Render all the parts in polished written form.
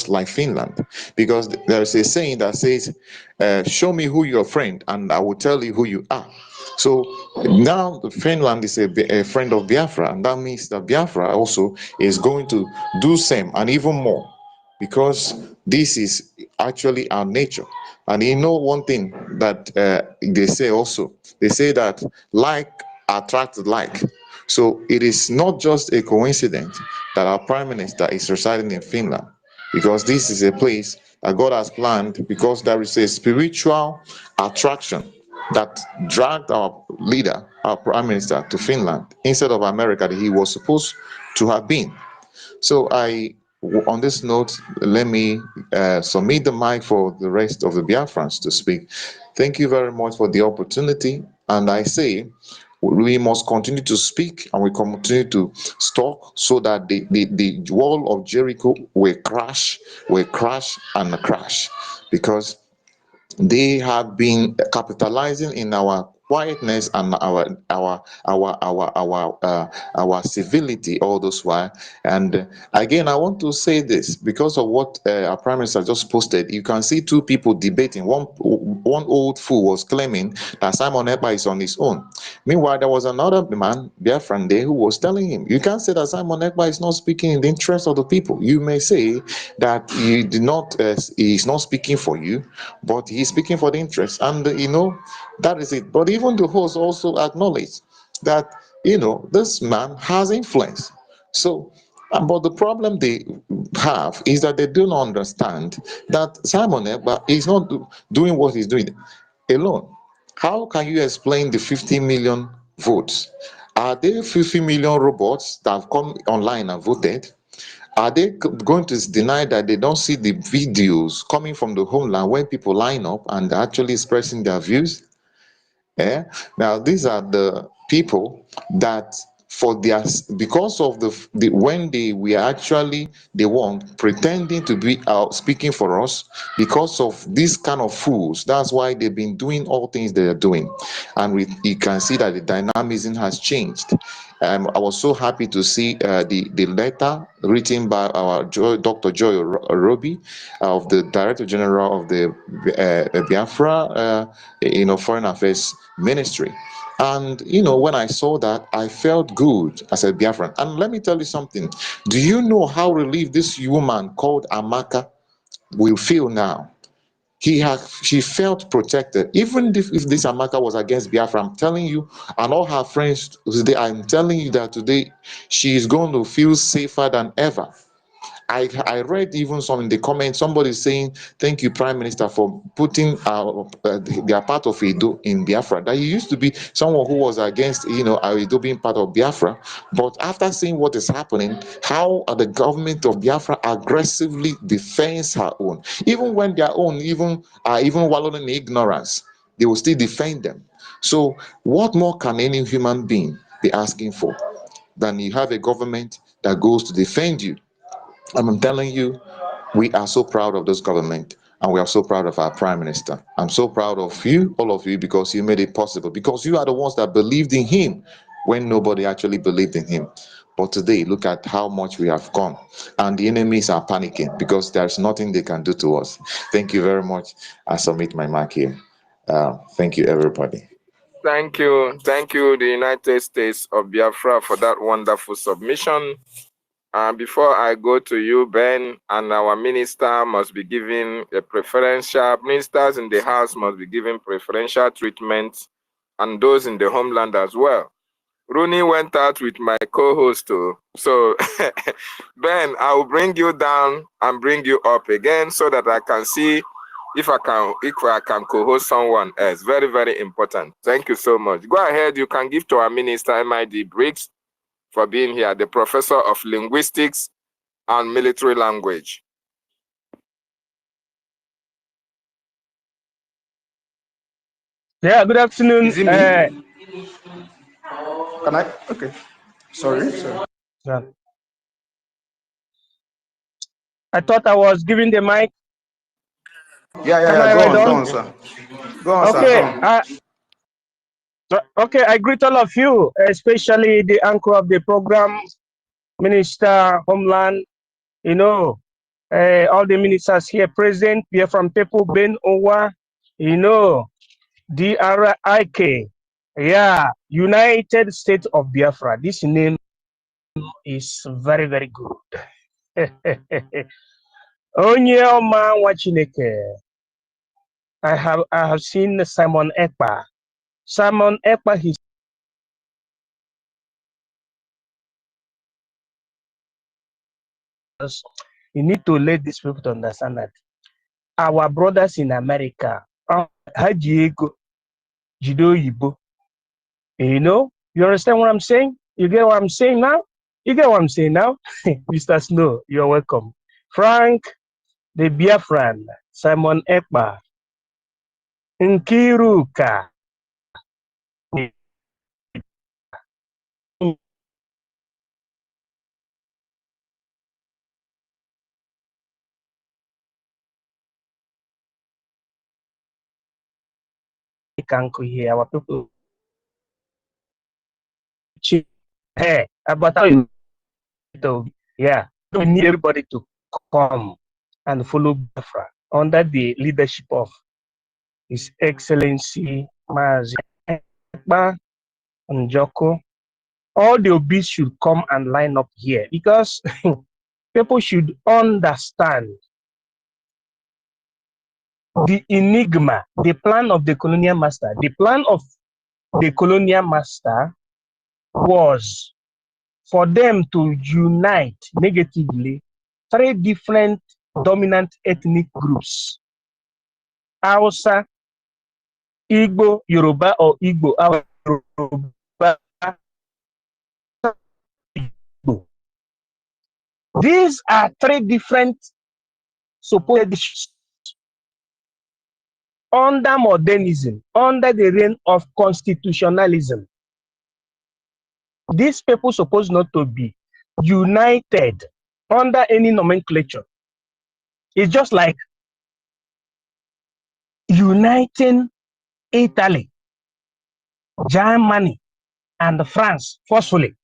just like Finland, because there is a saying that says, show me who your friend and I will tell you who you are. So now Finland is a friend of Biafra, and that means that Biafra also is going to do same and even more, because this is actually our nature. And you know one thing that they say also, they say that like attracts like. So it is not just a coincidence that our prime minister is residing in Finland, because this is a place that God has planned, because there is a spiritual attraction that dragged our leader, our prime minister, to Finland instead of America that he was supposed to have been. So on this note, let me submit the mic for the rest of the Biafrans to speak. Thank you very much for the opportunity. And I say, we must continue to speak and we continue to talk so that the wall of Jericho will crash and crash, because they have been capitalizing in our quietness and our civility all this while. And again, I want to say this because of what our prime minister just posted. You can see two people debating. One old fool was claiming that Simon Ekpa is on his own. Meanwhile, there was another man, Biafran there, who was telling him, you can't say that Simon Ekpa is not speaking in the interest of the people. You may say that he did not, he's not speaking for you, but he's speaking for the interest, and that is it. But even the host also acknowledged that this man has influence. So but the problem they have is that they don't understand that Simon Ekpa is not doing what he's doing alone. How can you explain the 50 million votes? Are there 50 million robots that have come online and voted? Are they going to deny that they don't see the videos coming from the homeland when people line up and actually expressing their views? Now, these are the people that because of the when they were actually the one pretending to be speaking for us, because of these kind of fools, that's why they've been doing all things they are doing. And you can see that the dynamism has changed. I was so happy to see the letter written by our Dr. Joy Orobi, of the Director General of the Biafra Foreign Affairs Ministry. And when I saw that, I felt good as a Biafran. And let me tell you something. Do you know how relieved this woman called Amaka will feel now? She felt protected. Even if this Amaka was against Biafra, I'm telling you, and all her friends today, I'm telling you that today she is going to feel safer than ever. I read even some in the comments, somebody saying, thank you, Prime Minister, for putting their part of Edo in Biafra. That he used to be someone who was against, Edo being part of Biafra. But after seeing what is happening, how the government of Biafra aggressively defends her own, even when their own even wallowing in ignorance, they will still defend them. So what more can any human being be asking for than you have a government that goes to defend you? And I'm telling you, we are so proud of this government, and we are so proud of our Prime Minister. I'm so proud of you, all of you, because you made it possible, because you are the ones that believed in him when nobody actually believed in him. But today, look at how much we have gone, and the enemies are panicking because there's nothing they can do to us. Thank you very much. I submit my mark here. Thank you, everybody. Thank you, the United States of Biafra, for that wonderful submission. Before I go to you, Ben, and our minister must be given a preferential, ministers in the house must be given preferential treatment, and those in the homeland as well. Rooney went out with my co-host too. So, Ben, I will bring you down and bring you up again so that I can see if I can co-host someone else. Very, very important. Thank you so much. Go ahead. You can give to our minister, MID Briggs, for being here, the professor of linguistics and military language. Yeah, good afternoon. Is it me? Can I? Okay. Sorry. Yeah. I thought I was giving the mic. Yeah. Go on, sir. Go on, okay. Sir. Okay, I greet all of you, especially the anchor of the program, Minister Homeland. all the ministers here present, Biafran people, Ben Owa, you know, DRIK, yeah, United States of Biafra. This name is very, very good. Onye Oma Wachineke. I have seen Simon Ekpa. Simon Ekpa, you need to let these people to understand that our brothers in America, Hajiego, Jido Yibo, you know, you understand what I'm saying? You get what I'm saying now? You get what I'm saying now? Mr. Snow, you're welcome. Frank, the Biafran, Simon Ekpa, Nkiruka, Kanku here, our people. Hey, but yeah, we need everybody to come and follow Biafra under the leadership of His Excellency Mazi Ekpa Njoko. All the obese should come and line up here because people should understand the enigma, the plan of the colonial master. The plan of the colonial master was for them to unite negatively 3 different dominant ethnic groups: Hausa, Igbo, Yoruba, or Igbo, Yoruba, Igbo. These are 3 different supposed under modernism, under the reign of constitutionalism. These people supposed not to be united under any nomenclature. It's just like uniting Italy, Germany, and France forcefully.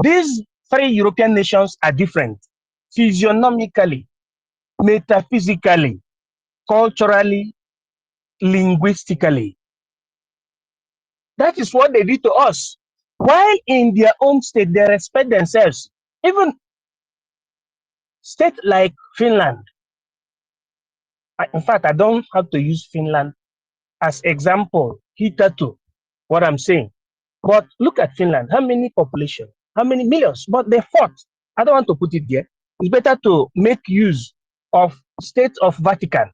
These 3 European nations are different physiognomically, metaphysically, culturally, linguistically. That is what they did to us. While in their own state, they respect themselves. Even state like Finland. In fact, I don't have to use Finland as example, hitherto, what I'm saying. But look at Finland. How many population? How many millions? But they fought. I don't want to put it there. It's better to make use of State of Vatican.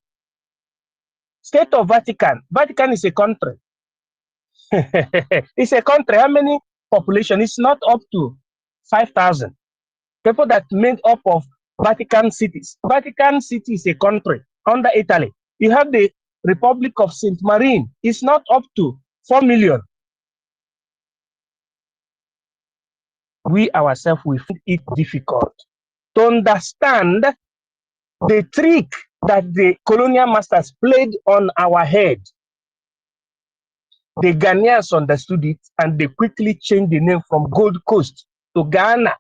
State of Vatican. Vatican is a country. It's a country. How many population? It's not up to 5,000. People that made up of Vatican cities. Vatican City is a country under Italy. You have the Republic of Saint Marine. It's not up to 4 million. We ourselves, we find it difficult to understand the trick that the colonial masters played on our head. The Ghanaians understood it and they quickly changed the name from Gold Coast to Ghana,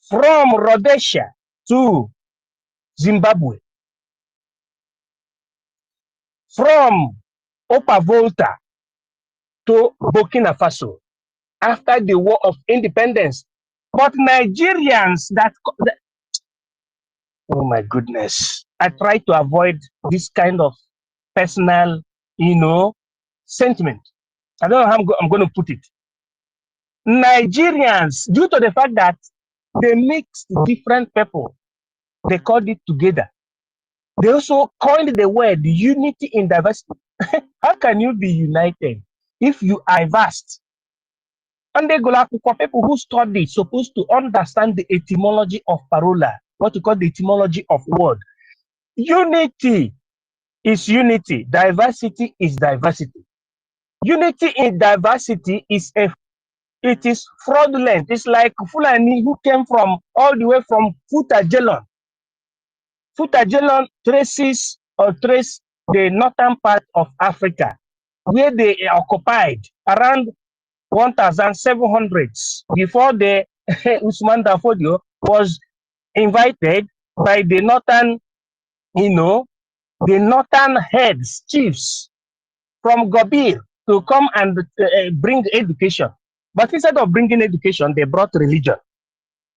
from Rhodesia to Zimbabwe, from Upper Volta to Burkina Faso after the War of Independence. But Nigerians oh my goodness, I try to avoid this kind of personal, sentiment. I don't know how I'm going to put it. Nigerians, due to the fact that they mixed different people, they called it together. They also coined the word unity in diversity. How can you be united if you are vast? And they go for people who study, supposed to understand the etymology of parola, what you call the etymology of word. Unity is unity, diversity is diversity. Unity in diversity is it is fraudulent. It's like Fulani who came from all the way from Futajelon. Futajelon trace the northern part of Africa, where they occupied around 1700s before the Usman Dafodio was invited by the northern, the northern heads, chiefs from Gobir to come and bring education. But instead of bringing education, they brought religion.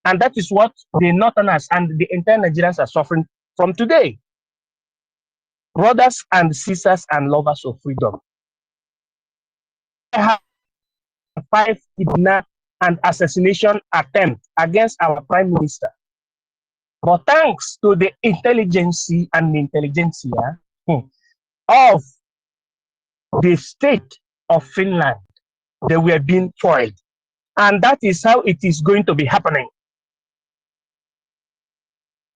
And that is what the northerners and the entire Nigerians are suffering from today. Brothers and sisters and lovers of freedom. I have 5 kidnap and assassination attempts against our prime minister. But thanks to the intelligence and the intelligentsia of the state of Finland, they were being foiled. And that is how it is going to be happening.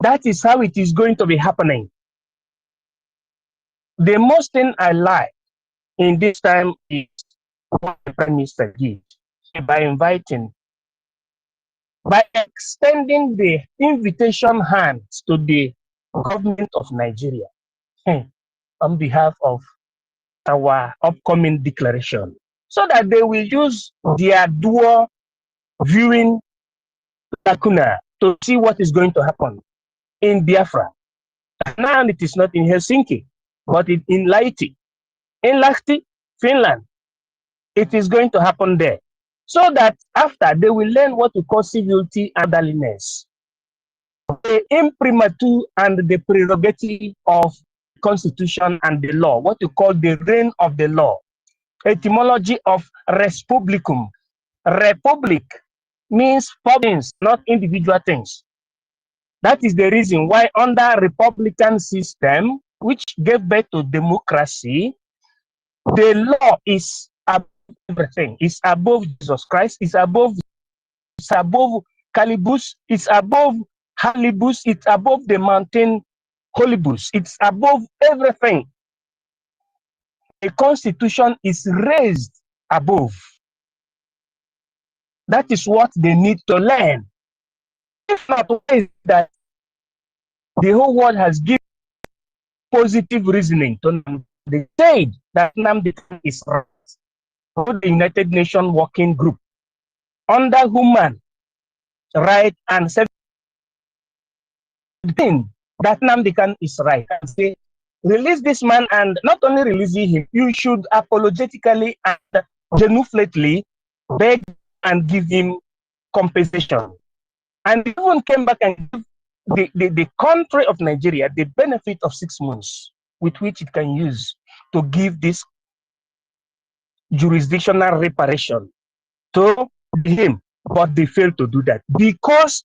That is how it is going to be happening. The most thing I like in this time is what the Prime Minister did by extending the invitation hands to the government of Nigeria on behalf of our upcoming declaration, so that they will use their dual viewing lacuna to see what is going to happen in Biafra. Now it is not in Helsinki, but in Lahti. In Lahti, Finland, it is going to happen there. So that after they will learn what we call civility and orderliness, the imprimatur and the prerogative of the constitution and the law, what we call the reign of the law, etymology of respublicum. Republic means province, not individual things. That is the reason why under republican system, which gave birth to democracy, the law is above everything. It's above Jesus Christ. It's above Calibus. It's above Halibus. It's above the mountain Holibus. It's above everything. The constitution is raised above. That is what they need to learn. If not, that the whole world has given positive reasoning to them. They said that Nnamdi is right. The United Nations Working Group under human right and that Nnamdi is right. And say, release this man, and not only releasing him, you should apologetically and genuflectly beg and give him compensation. And even came back and give the country of Nigeria the benefit of 6 months with which it can use to give this jurisdictional reparation to him. But they failed to do that because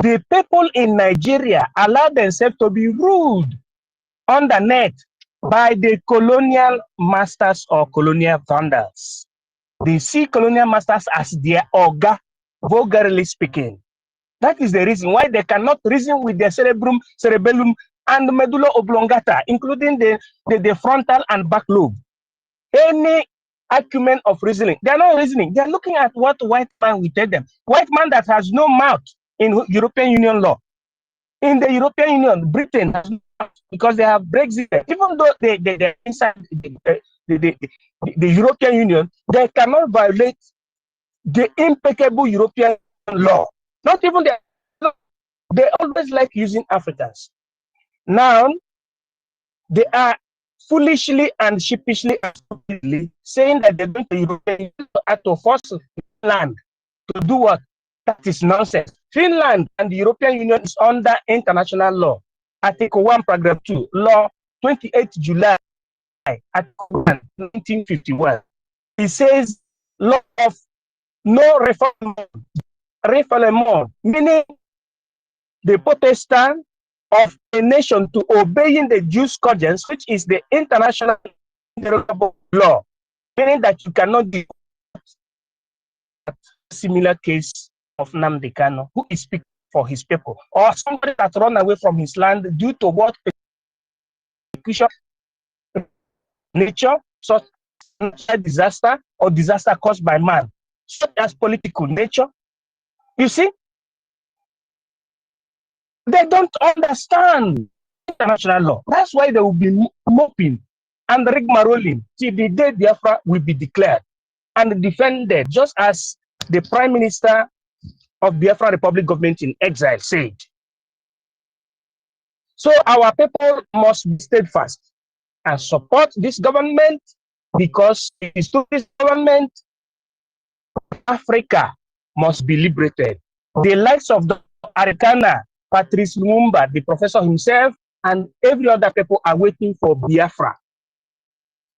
the people in Nigeria allow themselves to be ruled on the net by the colonial masters or colonial vandals. They see colonial masters as their oga, vulgarly speaking. That is the reason why they cannot reason with their cerebellum, and medulla oblongata, including the frontal and back lobe. Any acumen of reasoning, they are not reasoning. They are looking at what white man will tell them. White man that has no mouth in European Union law. In the European Union, Britain has no mouth because they have Brexit. Even though they're inside the European Union, they cannot violate the impeccable European law. Not even they always like using Africans. Now, they are foolishly and sheepishly and stupidly saying that they're going to European Union to force Finland to do what? That is nonsense. Finland and the European Union is under international law. Article 1, paragraph 2, law 28 July, Article 1, 1951. It says law of no refoulement, meaning the potestant of a nation to obeying the Jews' conscience, which is the international inderogable law, meaning that you cannot do a similar case of Nnamdi Kanu, who is speaking for his people, or somebody that run away from his land due to what persecution, nature, such as disaster or disaster caused by man, such as political nature. You see, they don't understand international law. That's why they will be moping and rigmaroling till the day Biafra will be declared and defended, just as the Prime Minister of Biafra Republic government in exile said. So our people must be steadfast and support this government, because it is to this government Africa must be liberated. The likes of the Arikana, Patrice Lumumba, the professor himself, and every other people are waiting for Biafra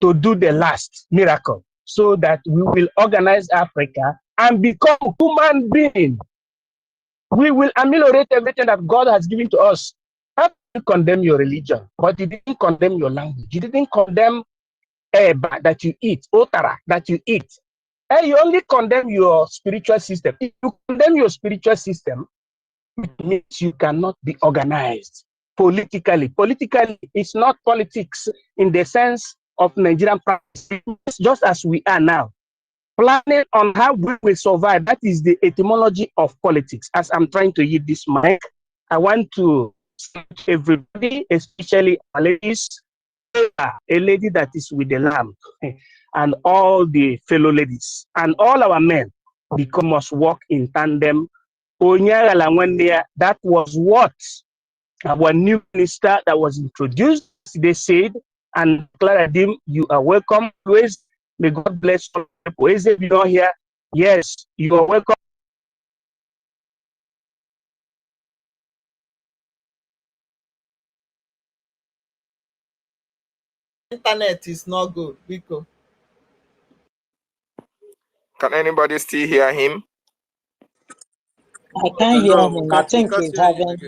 to do the last miracle, so that we will organize Africa and become human beings. We will ameliorate everything that God has given to us. I didn't condemn your religion, but He didn't condemn your language. He didn't condemn eba that you eat, otara that you eat. And you only condemn your spiritual system. If you condemn your spiritual system, it means you cannot be organized politically. Politically, it's not politics in the sense of Nigerian practice. It's just as we are now, planning on how we will survive. That is the etymology of politics. As I'm trying to use this mic, I want to thank everybody, especially our ladies, a lady that is with the lamb, and all the fellow ladies, and all our men, because must work in tandem. That was what our new minister that was introduced, they said, and Claradim, you are welcome. Always, may God bless you. If you're not here, yes, you are welcome. Internet is not good, Biko. Can anybody still hear him? I can't hear him. I think he's having.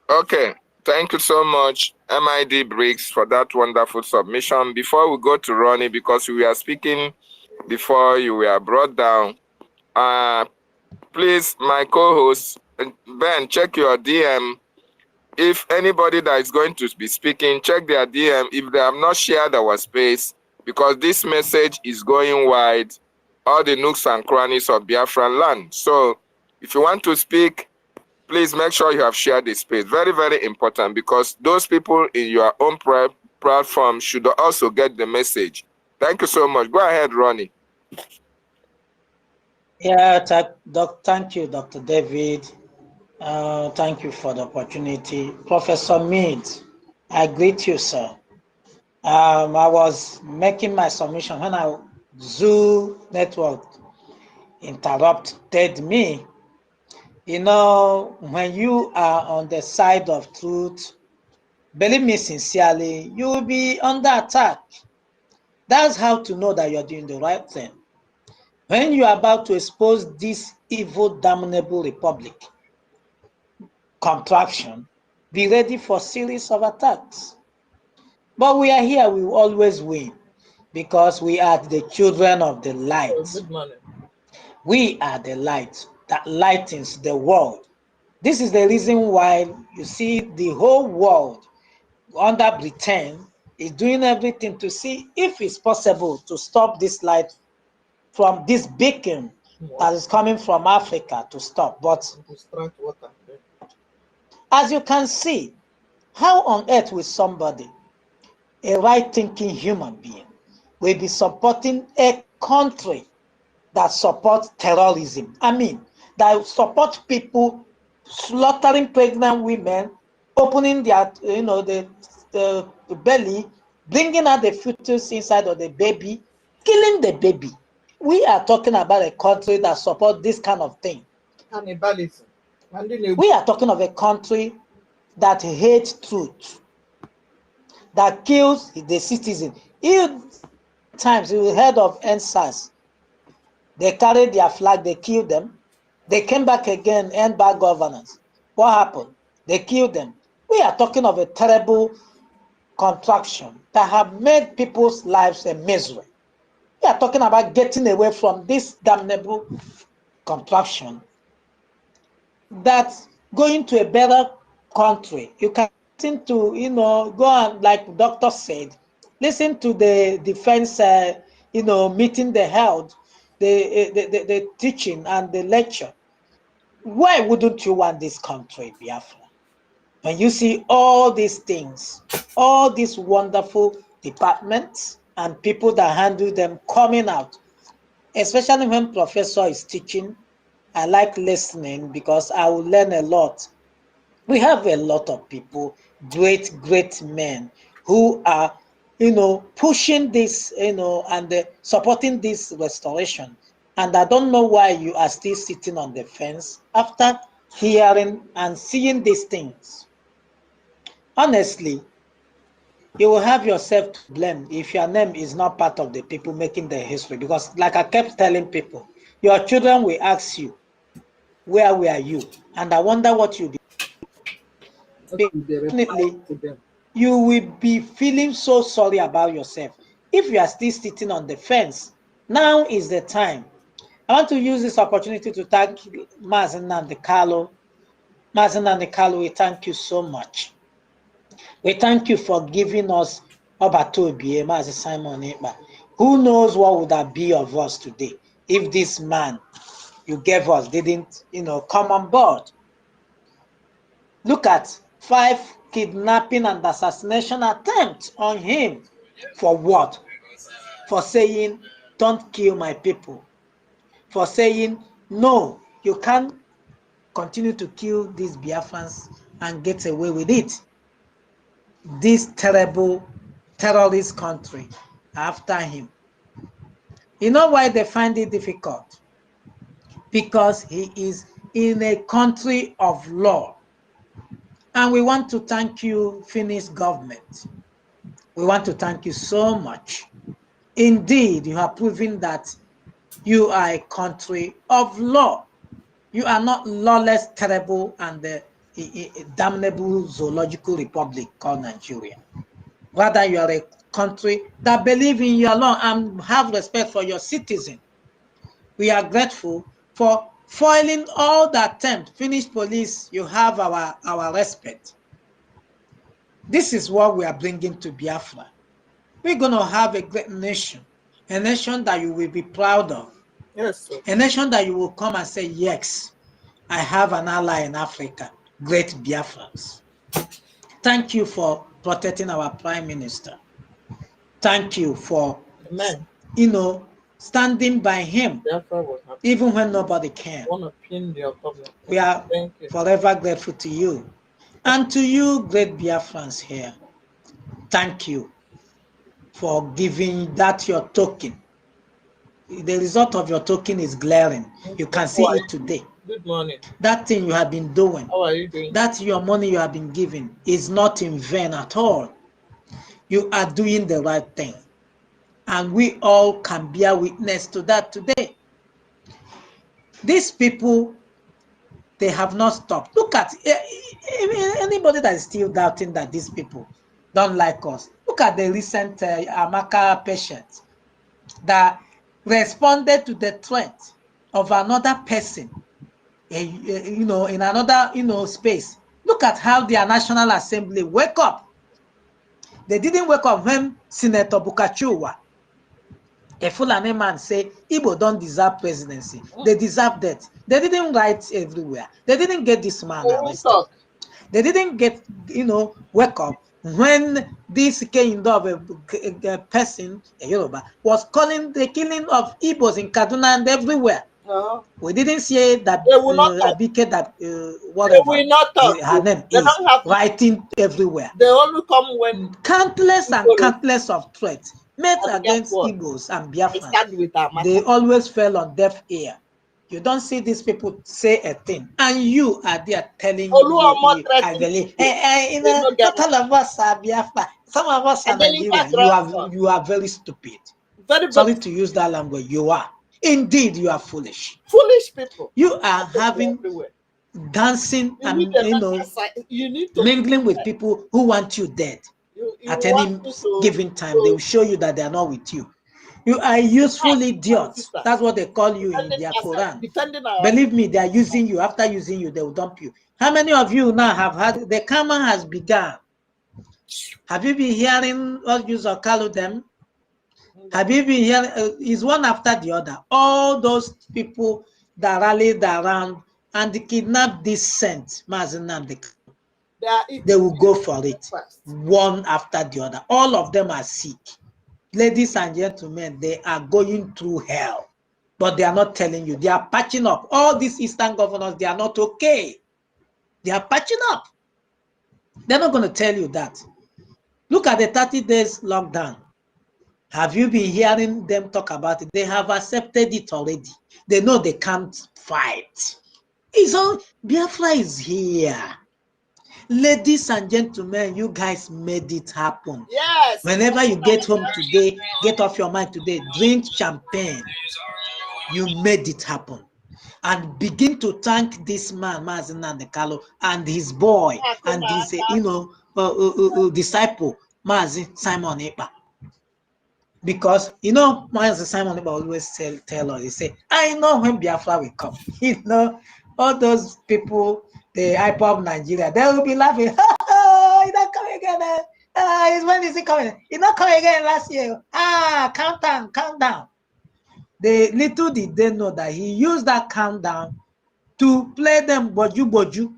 Okay, thank you so much, MID Briggs, for that wonderful submission. Before we go to Ronnie, because we are speaking before you were brought down, please, my co-host, Ben, check your DM. If anybody that is going to be speaking, check their DM if they have not shared our space, because this message is going wide, all the nooks and crannies of Biafran land. So if you want to speak, please make sure you have shared the space. Very, very important, because those people in your own platform should also get the message. Thank you so much. Go ahead, Ronnie. Yeah, thank you, Dr. David. Thank you for the opportunity. Professor Mead, I greet you, sir. I was making my submission when our Zoo network interrupted me. You know, when you are on the side of truth, believe me sincerely, you will be under attack. That's how to know that you're doing the right thing. When you are about to expose this evil, damnable republic contraction, be ready for a series of attacks. But we are here, we will always win, because we are the children of the light. We are the light that lightens the world. This is the reason why you see the whole world under Britain is doing everything to see if it's possible to stop this light from this beacon that is coming from Africa to stop. But as you can see, how on earth will somebody, a right-thinking human being, will be supporting a country that supports terrorism? I mean, that support people slaughtering pregnant women, opening their, the belly, bringing out the fetus inside of the baby, killing the baby. We are talking about a country that supports this kind of thing. Cannibalism. We are talking of a country that hates truth, that kills the citizen. Times you heard of NSAS. They carried their flag, they killed them. They came back again, end bad governance. What happened? They killed them. We are talking of a terrible contraction that have made people's lives a misery. We are talking about getting away from this damnable contraction, that's going to a better country. You can listen to, go on, like the doctor said, listen to the defense, meeting they held, the teaching and the lecture. Why wouldn't you want this country, Biafra? When you see all these things, all these wonderful departments and people that handle them coming out, especially when professor is teaching, I like listening because I will learn a lot. We have a lot of people, great men who are, pushing this, and supporting this restoration. And I don't know why you are still sitting on the fence after hearing and seeing these things. Honestly, you will have yourself to blame if your name is not part of the people making the history. Because like I kept telling people, your children will ask you, where were you? And I wonder what you did. Definitely, you will be feeling so sorry about yourself. If you are still sitting on the fence, now is the time. I want to use this opportunity to thank Mazen Nandekalo. Mazen Nandekalo, we thank you so much. We thank you for giving us Obatobi, Mazen Simon Ekpa. Who knows what would have been of us today if this man you gave us didn't, come on board. Look at 5 kidnapping and assassination attempts on him. For what? For saying, don't kill my people. For saying, no, you can't continue to kill these Biafrans and get away with it. This terrible terrorist country after him. You know why they find it difficult? Because he is in a country of law. And we want to thank you, Finnish government. We want to thank you so much. Indeed, you have proven that you are a country of law. You are not lawless, terrible, and damnable zoological republic called Nigeria. Rather, you are a country that believes in your law and have respect for your citizens. We are grateful for foiling all the attempts. Finnish police, you have our respect. This is what we are bringing to Biafra. We're going to have a great nation, a nation that you will be proud of. Yes, sir. A nation that you will come and say, yes, I have an ally in Africa, great Biafrans. Thank you for protecting our Prime Minister. Thank you for, Amen. standing by him, even when nobody can. We are forever grateful to you. And to you, great Biafrans here, thank you for giving that your token. The result of your token is glaring. You can see it today. Good morning. That thing you have been doing, How are you doing? that your money you have been giving is not in vain at all. You are doing the right thing. And we all can bear witness to that today. These people, they have not stopped. Look at anybody that is still doubting that these people don't like us. Look at the recent Amaka patient that responded to the threat of another person, in another, space. Look at how their National Assembly wake up. They didn't wake up when Senator Bukachuwa, a Fulani man, say Igbo don't deserve presidency. They deserve death. They didn't write everywhere. They didn't get this man arrested. They didn't get, wake up when this kind of a person, a Yoruba, was calling the killing of Igbos in Kaduna and everywhere. We didn't say that Abike, that whatever her name is, writing everywhere. They only come when countless and countless of threats made against Igbos and Biafrans. They always fell on deaf ear. You don't see these people say a thing, and you are there telling I believe. Not all of us are Biafra. Some of us are Nigerian. You are very stupid. Sorry to use that language. You are. Indeed, you are foolish. Foolish people. You are having dancing and mingling with people who want you dead. At any given time, they will show you that they are not with you. You are a useful idiot. That's what they call you in their Quran. Believe me, they are using you. After using you, they will dump you. How many of you now have had the karma has begun? Have you been hearing all use of Kalu them? Have you been hearing? Is one after the other. All those people that rallied around and kidnapped this saint, they will go for it, one after the other. All of them are sick. Ladies and gentlemen, they are going through hell. but they are not telling you. They are patching up. All these Eastern governors, they are not okay. They are patching up. They're not going to tell you that. Look at the 30 days lockdown. Have you been hearing them talk about it? They have accepted it already. They know they can't fight. It's all, Biafra is here. Ladies and gentlemen, you guys made it happen. Yes. Whenever you get home today, get off your mind today, drink champagne. You made it happen. And begin to thank this man, Mazi Nnamdi Kanu, and his boy, and his, disciple, Mazi Simon Ekpa. Because, Mazi Simon Ekpa always tell us, he say, I know when Biafra will come. All those people, the IPOB Nigeria, they will be laughing. He's not coming again. When is he coming? He's not coming again last year. Countdown, countdown. Little did they know that he used that countdown to play them boju,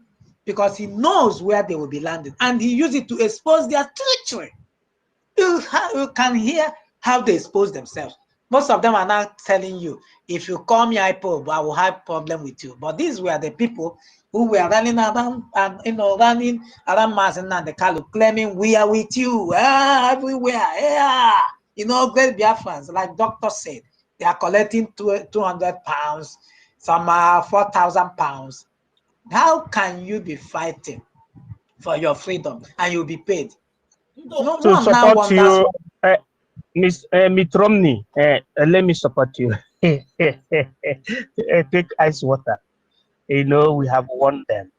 because he knows where they will be landing. And he used it to expose their treachery. You can hear how they expose themselves. Most of them are now telling you, if you call me IPOB, I will have problem with you. But these were the people who were running around and running around Mazi Nnamdi Kanu, claiming we are with you everywhere. Yeah. Great Biafrans, like Doctor said, they are collecting 200 pounds, some are 4,000 pounds. How can you be fighting for your freedom and you'll be paid? No, to support you, Miss Romney, let me support you. Take ice water. We have won them.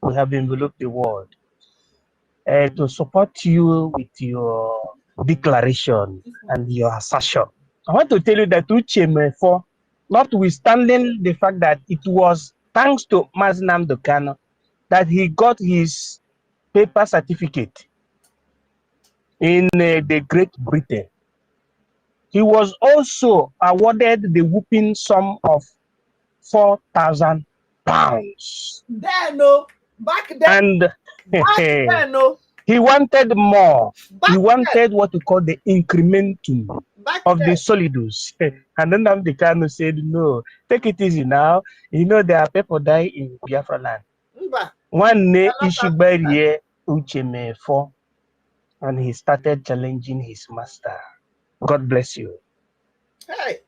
We have enveloped the world. To support you with your declaration and your assertion, I want to tell you that Ucheme, notwithstanding the fact that it was thanks to Mazi Nnamdi Kanu that he got his paper certificate in the Great Britain, he was also awarded the whooping sum of 4,000 pounds. Back then. And he wanted more. He wanted what we call the incrementum of the solidus. And then Nnamdi Kanu said, no, take it easy now. There are people dying in Biafra land. One day, Ishibariye Ucheme 4, and he started challenging his master. God bless you. Hey.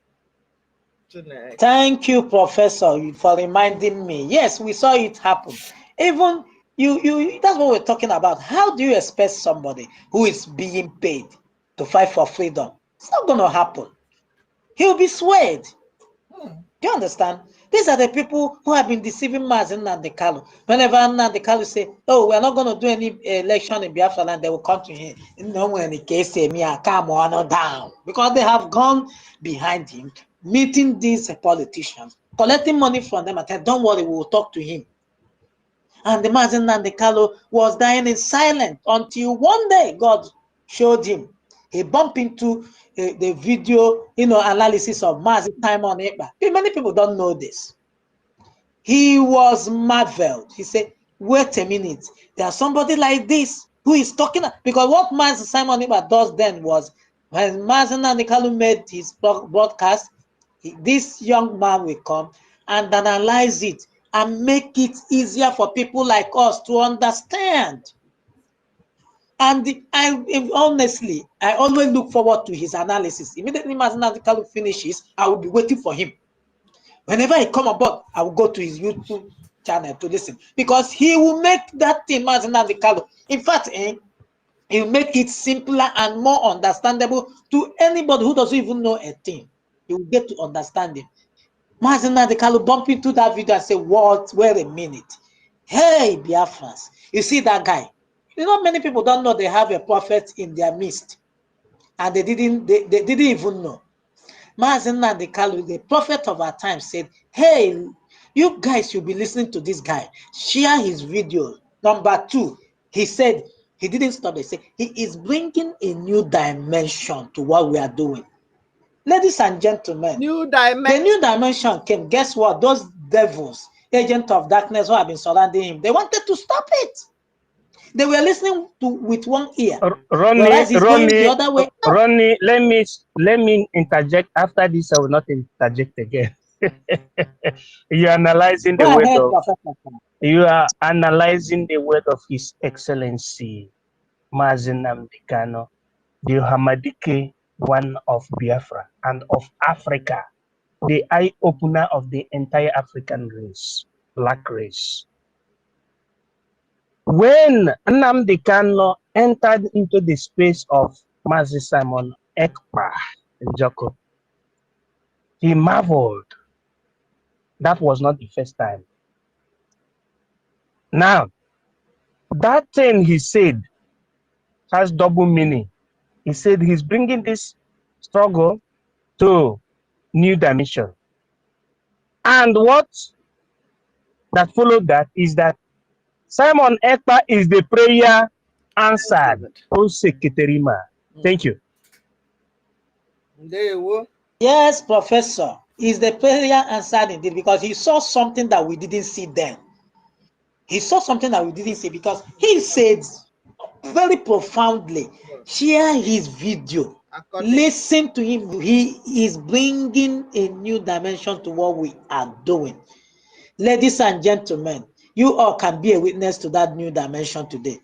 Thank you, Professor, for reminding me. Yes, we saw it happen. Even you that's what we're talking about. How do you expect somebody who is being paid to fight for freedom? It's not going to happen. He'll be swayed. Do you understand? These are the people who have been deceiving Mazi Nnamdi Kanu. Whenever Nnamdi Kanu say, oh, we're not going to do any election in Biafra land, they will come to him. When the case say, me, I come on down. Because they have gone behind him, meeting these politicians, collecting money from them, and said, don't worry, we will talk to him. And the Mazi Nnamdi Kanu was dying in silence until one day God showed him. He bumped into the video, analysis of Mazi Simon Ekpa. Many people don't know this. He was marveled. He said, wait a minute, there's somebody like this who is talking. Because what Mazi Simon Ekpa does then was, when Mazi Nnamdi Kanu made his broadcast, this young man will come and analyze it and make it easier for people like us to understand. And honestly, I always look forward to his analysis. Immediately Mazi Nnamdi Kanu finishes, I will be waiting for him. Whenever he come aboard, I will go to his YouTube channel to listen. Because he will make that thing, Mazi Nnamdi Kanu. In fact, he will make it simpler and more understandable to anybody who doesn't even know a thing. You will get to understand it. Mazi Nnamdi Kanu bump into that video and say, what? Wait a minute. Hey, Biafrans, you see that guy? Many people don't know they have a prophet in their midst. And they didn't even know. Mazi Nnamdi Kanu, the prophet of our time, said, hey, you guys should be listening to this guy. Share his video. Number 2, he said, he didn't stop. He said, he is bringing a new dimension to what we are doing. Ladies and gentlemen, the new dimension came. Guess what? Those devils, agents of darkness who have been surrounding him, they wanted to stop it. They were listening to with one ear. Ronnie, whereas he's going the other way. Ronnie, let me interject. After this, I will not interject again. You are analyzing the word of you are analyzing the word of His Excellency Mazen Namdekano, the Hamadike one of Biafra and of Africa, the eye opener of the entire African race, black race. When Nnamdi Kanu entered into the space of Mazi Simon Ekpa Joko, he marveled. That was not the first time. Now, that thing he said has double meaning. He said he's bringing this struggle to new dimension. And what that followed that is that Simon Ekpa is the prayer answered. Thank you. Yes, Professor. Is the prayer answered indeed, because he saw something that we didn't see then. He saw something that we didn't see, because he said very profoundly, share his video, listen to him. He is bringing a new dimension to what we are doing. Ladies and gentlemen, you all can be a witness to that new dimension today.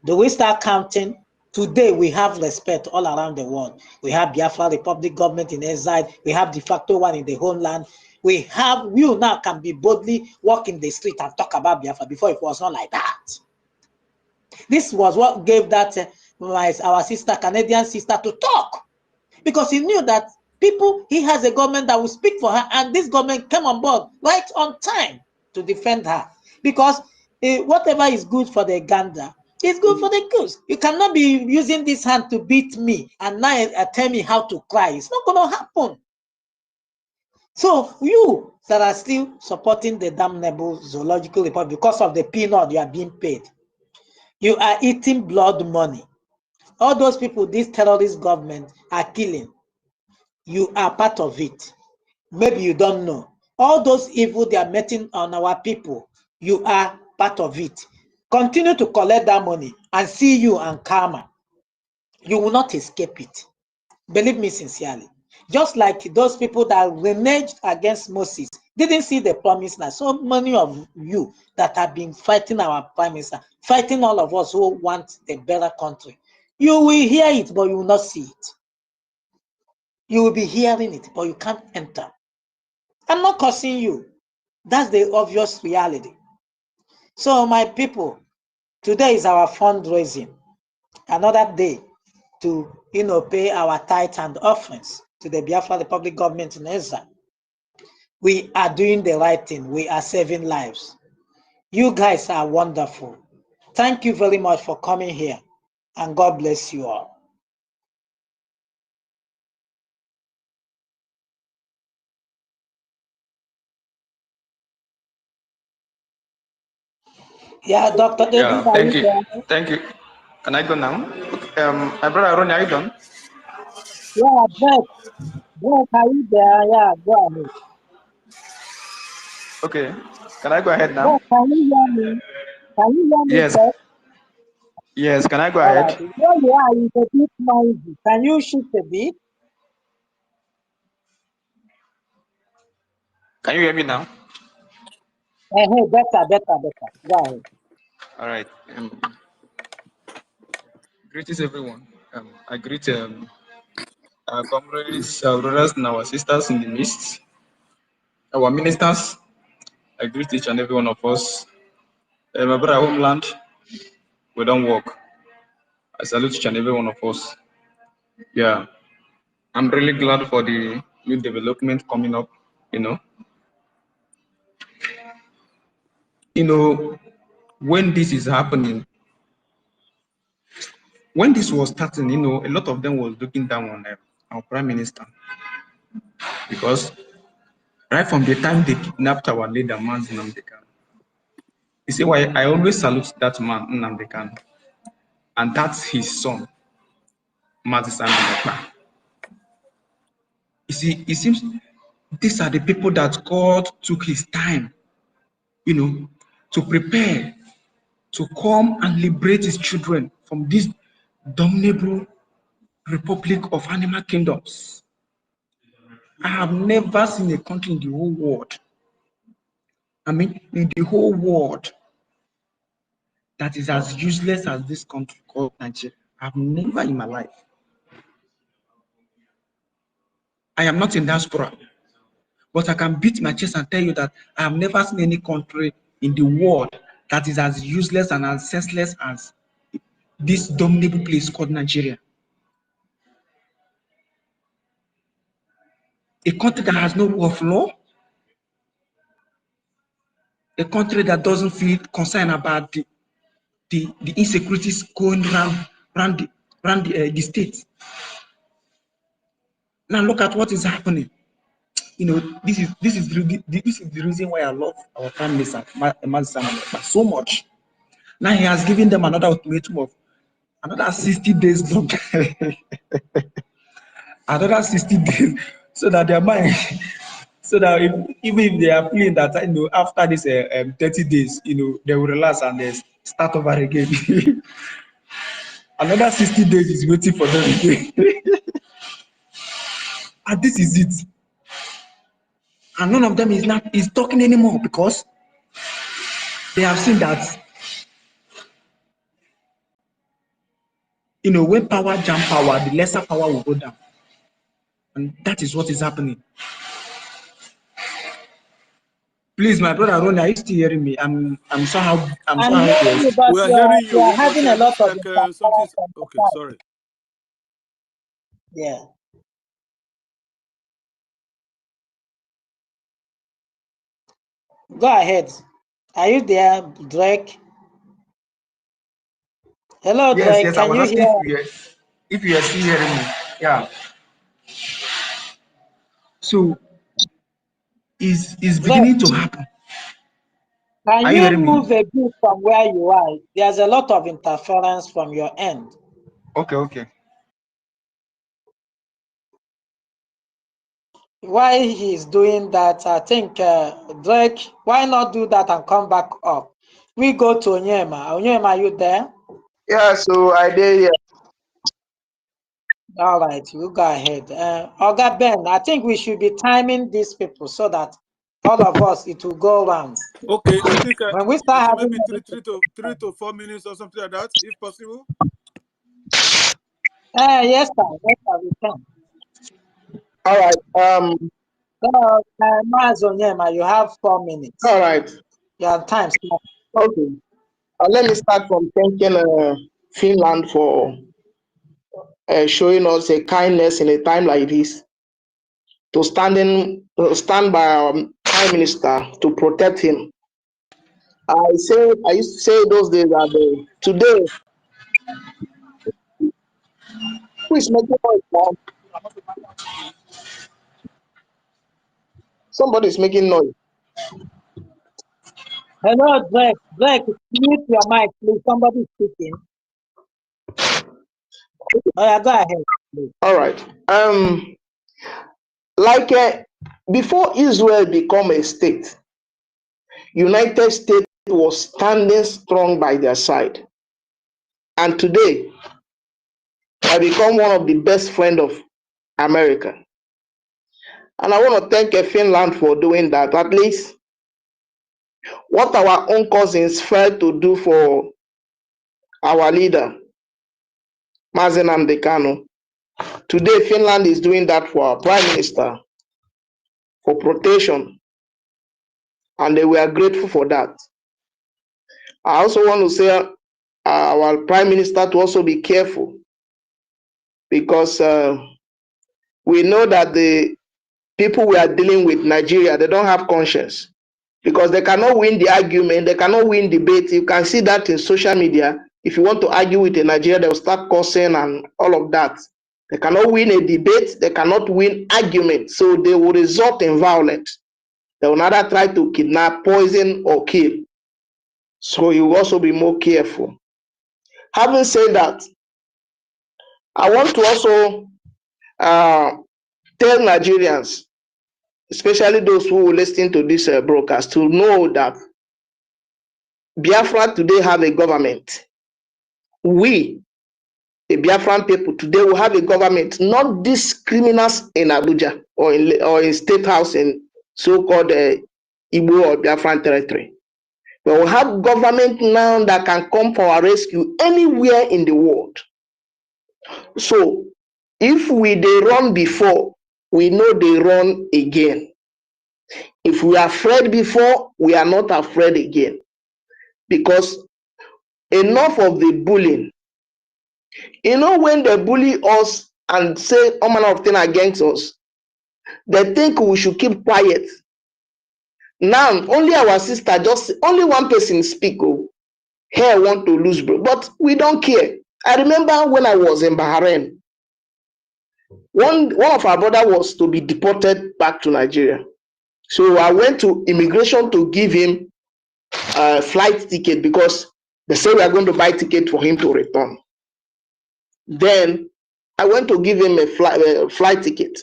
Do we start counting? Today, we have respect all around the world. We have Biafra Republic government in exile. We have de facto one in the homeland. We now can be boldly walk in the street and talk about Biafra. Before, it was not like that. This was what gave that our sister, Canadian sister, to talk. Because he knew that he has a government that will speak for her, and this government came on board right on time to defend her. Because whatever is good for the gander, it's good for the goose. You cannot be using this hand to beat me and now tell me how to cry. It's not going to happen. So you that are still supporting the damnable zoological report because of the peanut you are being paid, you are eating blood money. All those people this terrorist government are killing, you are part of it. Maybe you don't know. All those evil they are making on our people, you are part of it. Continue to collect that money and see you and karma. You will not escape it. Believe me sincerely. Just like those people that reneged against Moses didn't see the promise land. So many of you that have been fighting our prime minister, fighting all of us who want a better country, you will hear it, but you will not see it. You will be hearing it, but you can't enter. I'm not cursing you. That's the obvious reality. So my people, today is our fundraising. Another day to pay our tithe and offerings to the Biafra Republic government in exile. We are doing the right thing. We are saving lives. You guys are wonderful. Thank you very much for coming here, and God bless you all. Yeah, Dr. Yeah, thank you. Thank you. Can I go now? My brother Ronnie, are you done? Yeah, Brett, are you there? Yeah, go ahead. Okay. Can I go ahead now? Brett, can you hear me? Can you hear me? Yes. Brett? Yes, can I go All ahead? right. Where you are, it's a bit noisy. Can you shift a bit? Can you hear me now? Better. Go ahead. All right. Greetings, everyone. I greet our comrades, our brothers, and our sisters in the midst. Our ministers, I greet each and every one of us. My brother homeland, we don't work. I salute each and every one of us. Yeah, I'm really glad for the new development coming up. When this is happening, when this was starting, a lot of them was looking down on our prime minister, because right from the time they kidnapped our leader, Mazi Nnamdi Kanu, you see why I always salute that man, Nnamdi Kanu, and that's his son, Mazi Simon Ekpa. You see, it seems these are the people that God took his time, to prepare to come and liberate his children from this damnable republic of animal kingdoms. I have never seen a country in the whole world, I mean, in the whole world, that is as useless as this country called Nigeria. I've never in my life. I am not in diaspora, but I can beat my chest and tell you that I have never seen any country in the world that is as useless and as senseless as this damnable place called Nigeria. A country that has no rule of law, a country that doesn't feel concerned about the insecurities going around the state. Now look at what is happening. You know, this is the reason why I love our Prime Minister so much. Now he has given them another ultimatum of another 60 days long, another 60 days, so that their mind, so that even if they are feeling that, you know, after this 30 days, you know, they will relax and they start over again. Another 60 days is waiting for them again. And this is it. And none of them is talking anymore, because they have seen that, you know, when power jam power, the lesser power will go down. And that is what is happening. Please, my brother Ronnie, are you still hearing me? I'm somehow hearing you, but we are hearing you. you are having a lot It's of like something. Okay, sorry. yeah. Go ahead. Are you there, Drake? Hello, yes, Drake. yes. I Can was you asking hear? if you are still hearing me. Yeah. So is Drake, beginning to happen. can Are you you hearing me? move a bit from where you are? There's a lot of interference from your end. Okay, okay. Why he's doing that, I think, Drake, why not do that and come back up? We go to Onyema. Onyema, are you there? Yeah, so I did. Yeah. All right, you go ahead. Oga Ben, I think we should be timing these people so that all of us, it will go around. Okay, I think When we start having maybe three to 4 minutes or something like that, if possible. yes, sir. Yes, sir, we can. All right. So, Maaz Onyema, you have 4 minutes. All right. You have time. Okay. Let me start from thanking Finland for showing us a kindness in a time like this, to stand by our Prime Minister to protect him. I used to say those days that today, who is making noise now? Somebody is making noise. Hello, Drake. Drake, mute your mic, please. Somebody is speaking. Oh, yeah, go ahead, please. All right. Before Israel become a state, United States was standing strong by their side. And today, I become one of the best friends of America. And I want to thank Finland for doing that. At least what our own cousins failed to do for our leader, Mazen Amdekano. Today, Finland is doing that for our Prime Minister, for protection. And we are grateful for that. I also want to say our Prime Minister to also be careful, because we know that the people we are dealing with, Nigeria, they don't have conscience, because they cannot win the argument, they cannot win debate. You can see that in social media. If you want to argue with a Nigeria, they'll start cursing and all of that. They cannot win a debate, they cannot win argument, so they will result in violence. They will either try to kidnap, poison, or kill. So you will also be more careful. Having said that, I want to also tell Nigerians, especially those who listen to this broadcast, to know that Biafra today have a government. We, the Biafran people, today will have a government, not these criminals in Abuja or in State House in so-called Igbo or Biafran territory. We will have government now that can come for our rescue anywhere in the world. So, if they run before, we know they run again. If we are afraid before, we are not afraid again. Because enough of the bullying. You know, when they bully us and say all manner of things against us, they think we should keep quiet. Now, only our sister, just only one person speak. Oh, here want to lose, bro. But we don't care. I remember when I was in Bahrain, one of our brother was to be deported back to Nigeria. So I went to immigration to give him a flight ticket because they say we are going to buy ticket for him to return. Then I went to give him a flight ticket.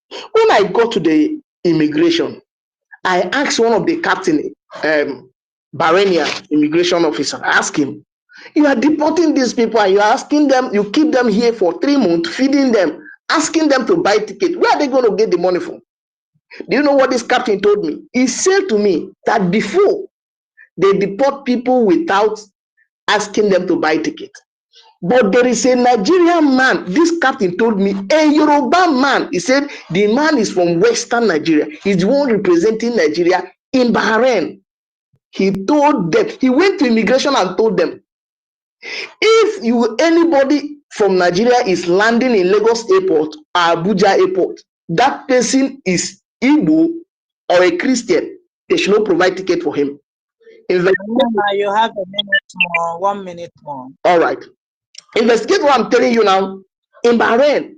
When I got to the immigration, I asked one of the captain, Bahrainian immigration officer, I asked him, you are deporting these people and you are asking them, you keep them here for 3 months, feeding them, asking them to buy ticket. Where are they going to get the money from? Do you know what this captain told me? He said to me that before they deport people without asking them to buy ticket. But there is a Nigerian man, this captain told me, a Yoruba man. He said the man is from Western Nigeria. He's the one representing Nigeria in Bahrain. He told them, he went to immigration and told them, if anybody from Nigeria is landing in Lagos airport or Abuja airport, that person is Igbo or a Christian, they should not provide ticket for him. You have a minute more, 1 minute more. All right. Investigate what I'm telling you now in Bahrain.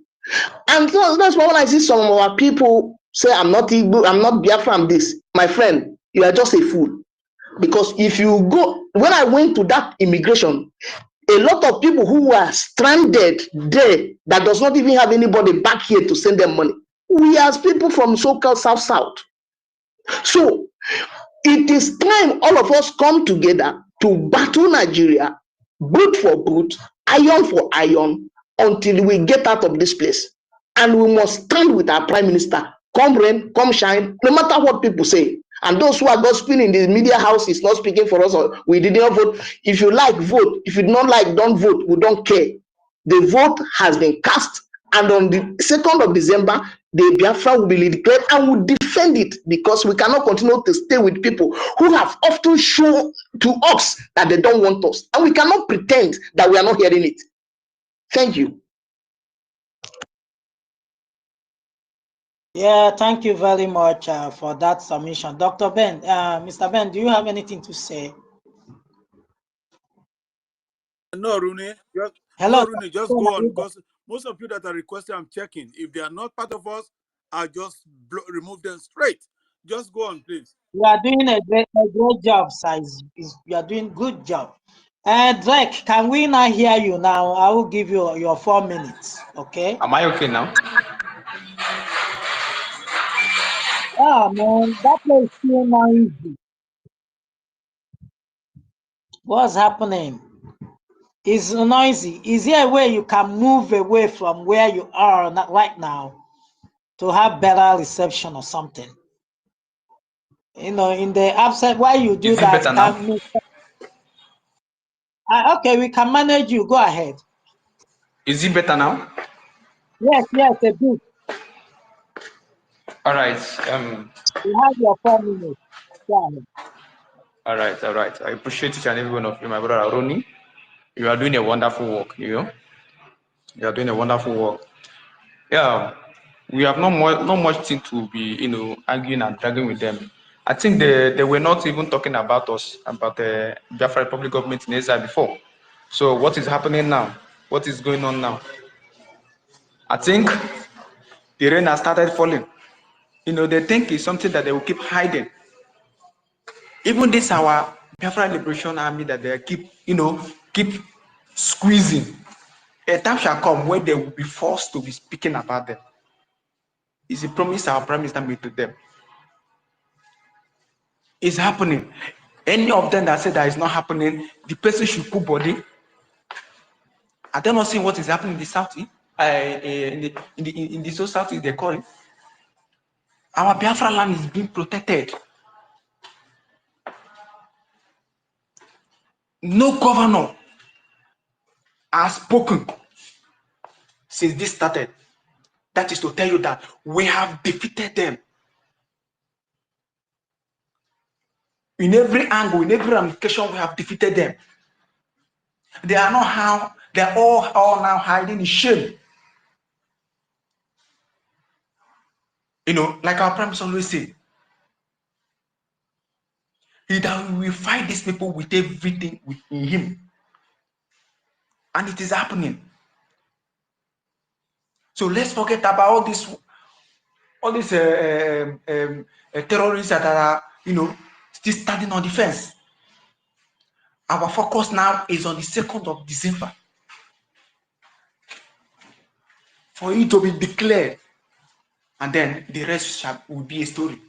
And so that's why when I see some of our people say, I'm not Igbo, I'm not Biafra, I'm this. My friend, you are just a fool. Because if you go, when I went to that immigration, a lot of people who were stranded there that does not even have anybody back here to send them money. We as people from so-called South. So it is time all of us come together to battle Nigeria, boot for boot, iron for iron, until we get out of this place. And we must stand with our prime minister. Come rain, come shine, no matter what people say. And those who are gossiping in the media house is not speaking for us, or we did not vote. If you like, vote. If you don't like, don't vote. We don't care. The vote has been cast, and on the 2nd of December, the Biafra will be declared and will defend it, because we cannot continue to stay with people who have often shown to us that they don't want us. And we cannot pretend that we are not hearing it. Thank you. Yeah, thank you very much for that submission. Dr. Ben, Mr. Ben, do you have anything to say? No, Rooney. Hello. No, Rooney, just go on, because most of you that are requesting, I'm checking. If they are not part of us, I'll just remove them straight. Just go on, please. You are doing a great job, size. You are doing good job. Drake, can we not hear you now? I will give you your 4 minutes. Okay. Am I okay now? Ah, man, that place is still noisy. What's happening? It's noisy. Is there a way you can move away from where you are right now to have better reception or something? You know, in the absent, why you do that? Is it better now? Okay, we can manage you. Go ahead. Is it better now? Yes, a bit. All right. You have your 4 minutes. Go ahead. All right. I appreciate each and every one of you, my brother Ronnie. You are doing a wonderful work, you know. You are doing a wonderful work. Yeah, we have not much thing to be, arguing and dragging with them. I think they were not even talking about us, about the Biafra Republic government in Israel before. So what is happening now? What is going on now? I think the rain has started falling. They think it's something that they will keep hiding. Even this our Biafra Liberation Army that they keep squeezing. A time shall come where they will be forced to be speaking about them. It's a promise our prime minister made to them. It's happening. Any of them that say that is not happening, the person should put body. Are they not seeing what is happening in the South? In the South, they call it. Our Biafra land is being protected. No governor has spoken since this started. That is to tell you that we have defeated them. In every angle, in every ramification, we have defeated them. They are not how they're all now hiding in shame. You know, like our Prime Minister always say, that we will fight these people with everything within him. And it is happening. So let's forget about all these terrorists that are, you know, still standing on the fence. Our focus now is on the 2nd of December. For it to be declared, and then the rest will be a story.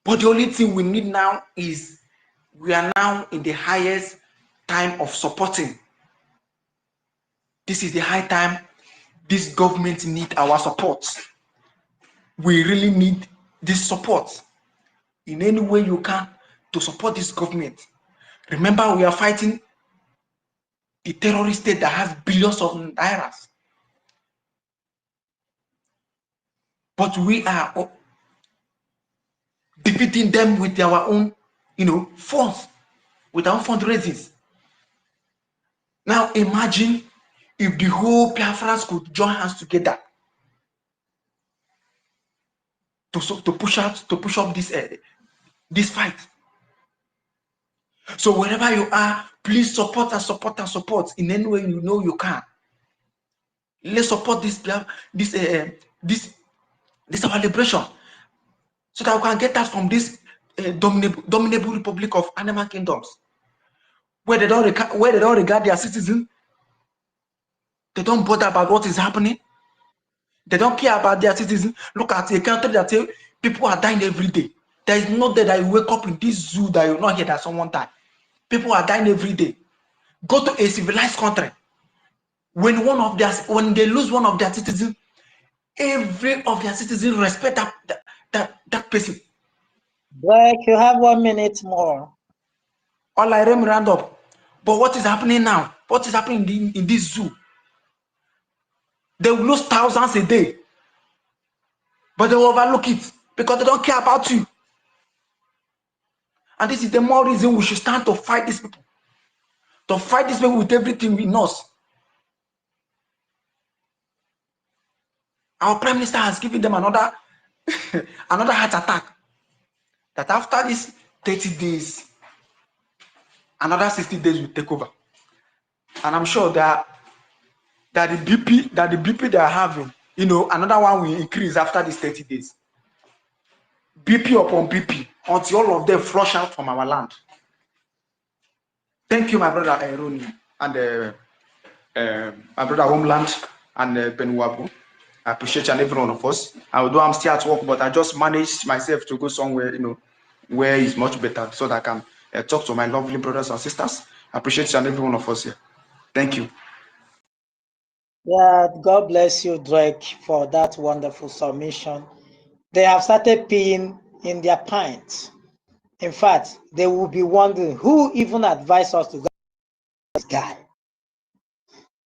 But the only thing we need now is we are now in the highest time of supporting. This is the high time this government needs our support. We really need this support in any way you can to support this government. Remember, we are fighting the terrorist state that has billions of nairas. But we are defeating them with our own, you know, funds, with our fundraisers. Now imagine if the whole Biafrans could join hands together to push up this fight. So wherever you are, please support and support and support in any way you know you can. Let's support this our liberation, so that we can get us from this dominable republic of animal kingdoms, where they don't regard their citizens. They don't bother about what is happening. They don't care about their citizens. Look at a country that say people are dying every day. There is no day that you wake up in this zoo that you will not hear that someone died. People are dying every day. Go to a civilized country. When they lose one of their citizens, every of their citizens respect that person. Blake, you have 1 minute more. All I round up. But what is happening now? What is happening in this zoo? They will lose thousands a day, but they will overlook it because they don't care about you. And this is the more reason we should stand to fight these people. To fight these people with everything in us. Our Prime Minister has given them another heart attack. That after these 30 days, another 60 days will take over. And I'm sure that the BP they are having, you know, another one will increase after these 30 days. BP upon BP, until all of them flush out from our land. Thank you, my brother Aaron, and my brother Homeland and Benwabu. I appreciate each and every one of us. Although I'm still at work, but I just managed myself to go somewhere, you know, where it's much better, so that I can talk to my lovely brothers and sisters. I appreciate each and every one of us here. Thank you. Yeah, God bless you, Drake, for that wonderful submission. They have started peeing in their pints. In fact, they will be wondering who even advised us to go this guy.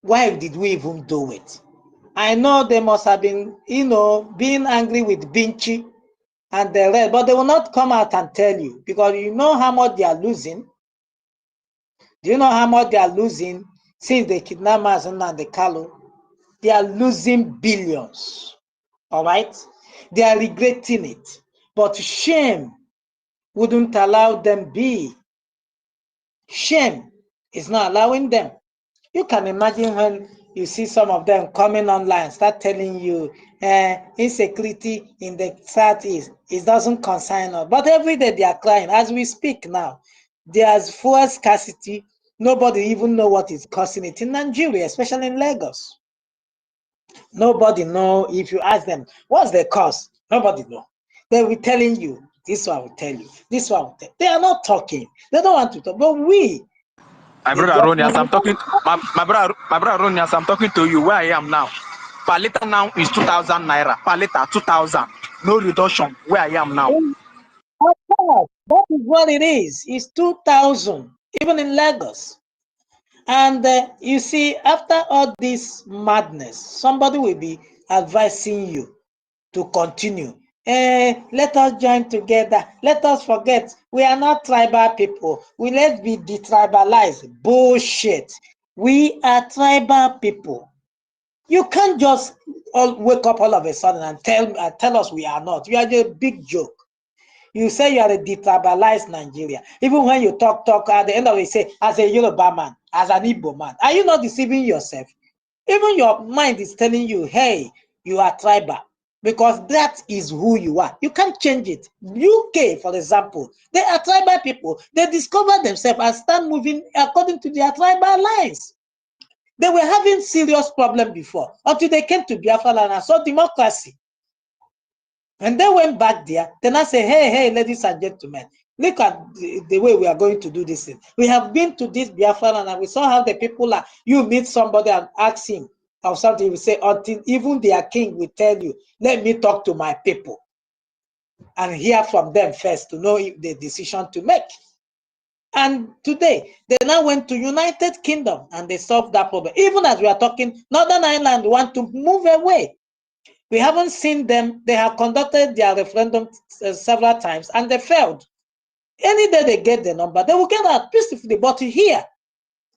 Why did we even do it? I know they must have been, you know, being angry with Binchi and the rest, but they will not come out and tell you, because you know how much they are losing. Do you know how much they are losing since they kidnapped Mazin and the Kalu? They are losing billions. All right? They are regretting it. But shame wouldn't allow them be. Shame is not allowing them. You can imagine when you see some of them coming online, start telling you insecurity in the Southeast, it doesn't concern us. But every day they are crying. As we speak now, there's fuel scarcity. Nobody even know what is causing it in Nigeria, especially in Lagos. Nobody know. If you ask them, what's the cause? Nobody know. They will be telling you, This one will tell you. This one will tell you. They are not talking. They don't want to talk. But we, My brother Ronias, I'm talking. My brother Ronias, I'm talking to you. Where I am now, per liter now is 2,000 naira. Per liter 2,000. No reduction. Where I am now. That is what it is. It's 2,000, even in Lagos. And you see, after all this madness, somebody will be advising you to continue. Let us join together. Let us forget we are not tribal people. Let's be detribalized. Bullshit. We are tribal people. You can't just wake up all of a sudden and tell us we are not. You are a big joke. You say you are a detribalized Nigeria. Even when you talk at the end of it, say, as a Yoruba man, as an Igbo man, are you not deceiving yourself? Even your mind is telling you, hey, you are tribal, because that is who you are. You can't change it. UK, for example, they are tribal people. They discover themselves and start moving according to their tribal lines. They were having serious problem before, until they came to Biafra and saw democracy. And they went back there. Then I say, hey, ladies and gentlemen, look at the way we are going to do this thing. We have been to this Biafra and we saw how the people are. You meet somebody and ask him or something, he will say, until even their king will tell you, let me talk to my people and hear from them first to know if the decision to make. And today, they now went to United Kingdom and they solved that problem. Even as we are talking, Northern Ireland want to move away. We haven't seen them. They have conducted their referendum several times and they failed. Any day they get the number, they will get out peacefully. But here,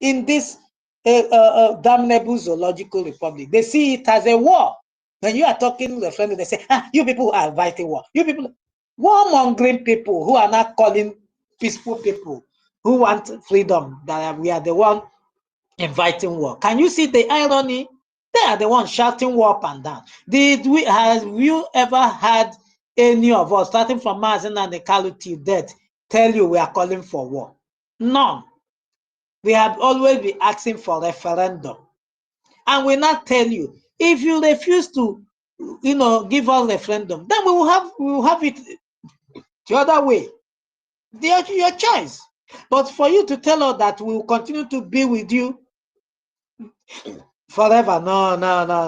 in this damnable zoological republic, they see it as a war. When you are talking referendum, they say, you people are inviting war. You people, warmongering people who are not calling peaceful people who want freedom, that we are the one inviting war. Can you see the irony? They are the ones shouting war up and down. Have you ever had any of us, starting from Mazen and the Kalu till death, tell you we are calling for war? None. We have always been asking for referendum. And we not tell you, if you refuse to, give us referendum, then we will have it the other way. Your choice. But for you to tell us that we will continue to be with you forever, no,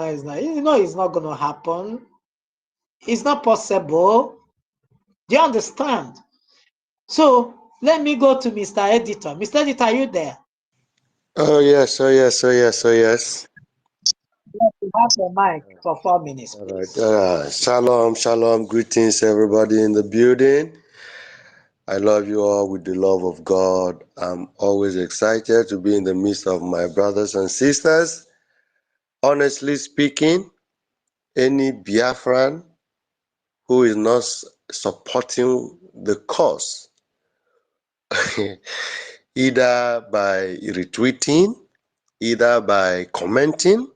it's not. It's not going to happen. It's not possible. Do you understand? So let me go to Mr. Editor. Mr. Editor, are you there? Oh yes. You have the mic for 4 minutes, please. All right. Shalom. Greetings, everybody in the building. I love you all with the love of God. I'm always excited to be in the midst of my brothers and sisters. Honestly speaking, any Biafran who is not supporting the cause, either by retweeting, either by commenting,